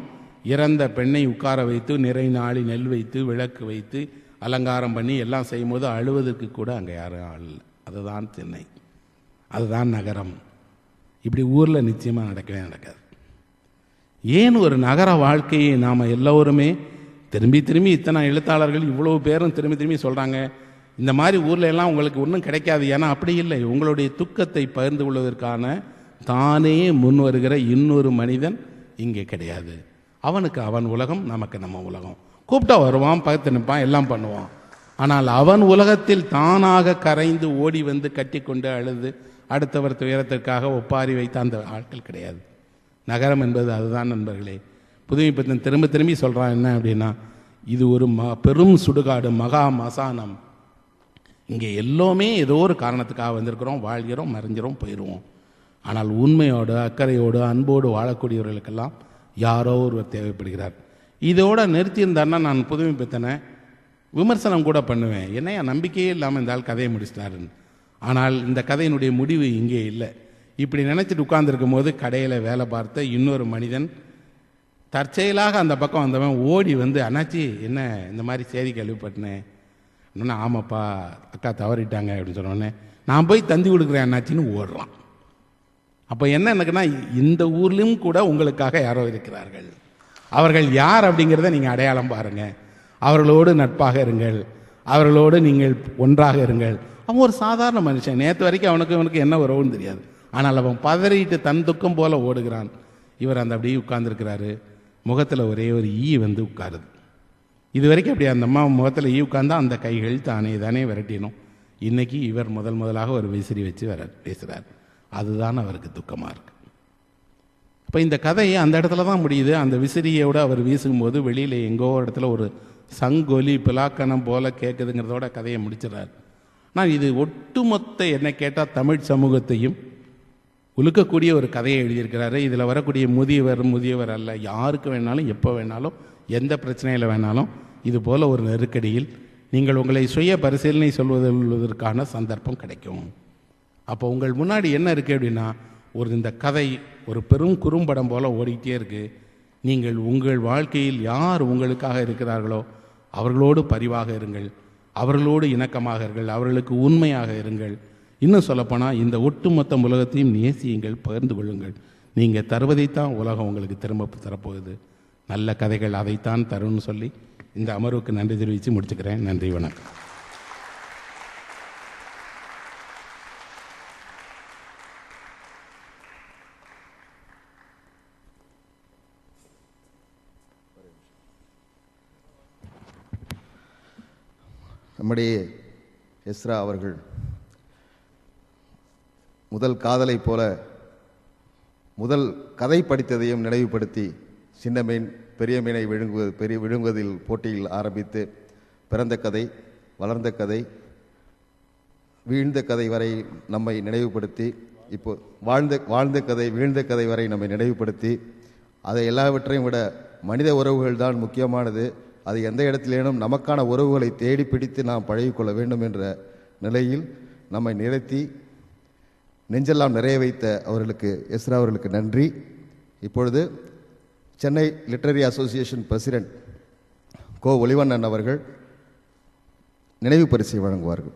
இறந்த பெண்ணை உட்கார வைத்து நிறை நாளி நெல் வைத்து விளக்கு வைத்து அலங்காரம் பண்ணி எல்லாம் செய்யும் போது அழுவதற்கு கூட அங்கே யாரும் ஆள் இல்லை. அதுதான் சென்னை, அதுதான் நகரம். இப்படி ஊரில் நிச்சயமாக நடக்கவே நடக்காது. ஏன் ஒரு நகர வாழ்க்கையை நாம் எல்லோருமே திரும்பி திரும்பி, இத்தனை எழுத்தாளர்கள் இவ்வளோ பேரும் திரும்பி திரும்பி சொல்கிறாங்க, இந்த மாதிரி ஊரில் எல்லாம் உங்களுக்கு ஒன்றும் கிடைக்காது. ஏன்னா அப்படி இல்லை. உங்களுடைய துக்கத்தை பகிர்ந்து கொள்வதற்கான தானே முன் வருகிற இன்னொரு மனிதன் இங்கே கிடையாது. அவனுக்கு அவன் உலகம், நமக்கு நம்ம உலகம். கூப்பிட்டா வருவான், பக்கத்து நிற்பான், எல்லாம் பண்ணுவான். ஆனால் அவன் உலகத்தில் தானாக கரைந்து ஓடி வந்து கட்டிக்கொண்டு அழுது அடுத்தவர் துயரத்திற்காக ஒப்பாரி வைத்த அந்த ஆட்கள் கிடையாது. நகரம் என்பது அதுதான் நண்பர்களே. புதுமை பித்தன் திரும்ப திரும்பி சொல்கிறான் என்ன அப்படின்னா, இது ஒரு பெரும் சுடுகாடு, மகா மசானம். இங்கே எல்லோருமே ஏதோ ஒரு காரணத்துக்காக வந்திருக்கிறோம், வாழ்கிறோம், மறைஞ்சிரோம், போயிடுவோம். ஆனால் உண்மையோடு அக்கறையோடு அன்போடு வாழக்கூடியவர்களுக்கெல்லாம் யாரோ ஒருவர் தேவைப்படுகிறார். இதோட நிறுத்தியிருந்தாருன்னா நான் புதுமை பித்தனை விமர்சனம் கூட பண்ணுவேன், என்னையா நம்பிக்கையே இல்லாமல் இந்த ஆள் கதையை முடிச்சிட்டாருன்னு. ஆனால் இந்த கதையினுடைய முடிவு இங்கே இல்லை. இப்படி நினச்சிட்டு உட்கார்ந்துருக்கும் போது கடையில் வேலை பார்த்த இன்னொரு மனிதன் தற்செயலாக அந்த பக்கம் வந்தவன் ஓடி வந்து, அண்ணாச்சி என்ன இந்த மாதிரி செய்தி கேள்விப்பட்டினேன். இன்னொன்று ஆமாப்பா அக்கா தவறிட்டாங்க அப்படின்னு சொன்னோடனே, நான் போய் தந்தி கொடுக்குறேன் அண்ணாச்சின்னு ஓடுறான். அப்போ என்ன எனக்குன்னா, இந்த ஊர்லேயும் கூட உங்களுக்காக யாரோ இருக்கிறார்கள். அவர்கள் யார் அப்படிங்கிறத நீங்கள் அடையாளம் பாருங்கள். அவர்களோடு நட்பாக இருங்கள், அவர்களோடு நீங்கள் ஒன்றாக இருங்கள். அவன் ஒரு சாதாரண மனுஷன், நேற்று வரைக்கும் அவனுக்கு என்ன உறவுன்னு தெரியாது. ஆனால் அவன் பதறிட்டு தன் துக்கம் போல ஓடுகிறான். இவர் அந்த அப்படியே உட்கார்ந்துருக்கிறாரு, முகத்தில் ஒரே ஒரு ஈ வந்து உட்காருது. இது வரைக்கும் அப்படி அந்த அம்மா முகத்தில் ஈ உட்கார்ந்தா அந்த கைகள் தானே விரட்டினோம். இன்னைக்கு இவர் முதலாக ஒரு விசிறி வச்சு பேசுகிறார். அதுதான் அவருக்கு துக்கமாக இருக்கு. இப்போ இந்த கதையை அந்த இடத்துல தான் முடியுது. அந்த விசிறியோடு அவர் வீசும்போது வெளியில் எங்கோ இடத்துல ஒரு சங்கொலி பிலாக்கணம் போல கேட்குதுங்கிறதோட கதையை முடிச்சிடறார். ஆனால் இது ஒட்டுமொத்த என்ன கேட்டால் தமிழ் சமூகத்தையும் உழுக்கக்கூடிய ஒரு கதையை எழுதியிருக்கிறாரு. இதில் வரக்கூடிய முதியவர் அல்ல, யாருக்கு வேணாலும் எப்போ வேணாலும் எந்த பிரச்சனையில் வேணாலும் இது போல் ஒரு நெருக்கடியில் நீங்கள் உங்களை சுய பரிசீலனை சொல்வதற்கான சந்தர்ப்பம் கிடைக்கும். அப்போ உங்கள் முன்னாடி என்ன இருக்குது அப்படின்னா, இந்த கதை ஒரு பெரும் குறும்படம் போல் ஓடிக்கிட்டே இருக்குது. நீங்கள் உங்கள் வாழ்க்கையில் யார் உங்களுக்காக இருக்கிறார்களோ அவர்களோடு பரிவாக இருங்கள், அவர்களோடு இணக்கமாக இருங்கள், அவர்களுக்கு உண்மையாக இருங்கள். இன்னும் சொல்லப்போனால் இந்த ஒட்டுமொத்த உலகத்தையும் நேசியுங்கள், பகிர்ந்து கொள்ளுங்கள். நீங்கள் தருவதைத்தான் உலகம் உங்களுக்கு திரும்ப தரப்போகுது. நல்ல கதைகள் அதைத்தான் தரும்னு சொல்லி இந்த அமர்வுக்கு நன்றி தெரிவித்து முடிச்சுக்கிறேன். நன்றி, வணக்கம். நம்முடைய எஸ்ரா அவர்கள் முதல் காதலை போல முதல் கதை படித்ததையும் நினைவுபடுத்தி சின்ன மீன் பெரிய மீனை விழுங்குவதில் போட்டியில் ஆரம்பித்து பிறந்த கதை, வளர்ந்த கதை, வீழ்ந்த கதை வரை நம்மை நினைவுபடுத்தி, இப்போ வாழ்ந்த கதை, வீழ்ந்த கதை வரை நம்மை நினைவுபடுத்தி, அதை எல்லாவற்றையும் விட மனித உறவுகள் தான் முக்கியமானது, அது எந்த இடத்திலேனும் நமக்கான உறவுகளை தேடி பிடித்து நாம் பழகிக்கொள்ள வேண்டும் என்ற நிலையில் நம்மை நிறுத்தி நெஞ்செல்லாம் நிறைய வைத்த அவர்களுக்கு, எஸ்ரா அவர்களுக்கு நன்றி. இப்பொழுது சென்னை லிட்ரரி அசோசியேஷன் பிரசிடென்ட் கோ ஒளிவண்ணன் அவர்கள் நினைவு பரிசை வழங்குவார்கள்.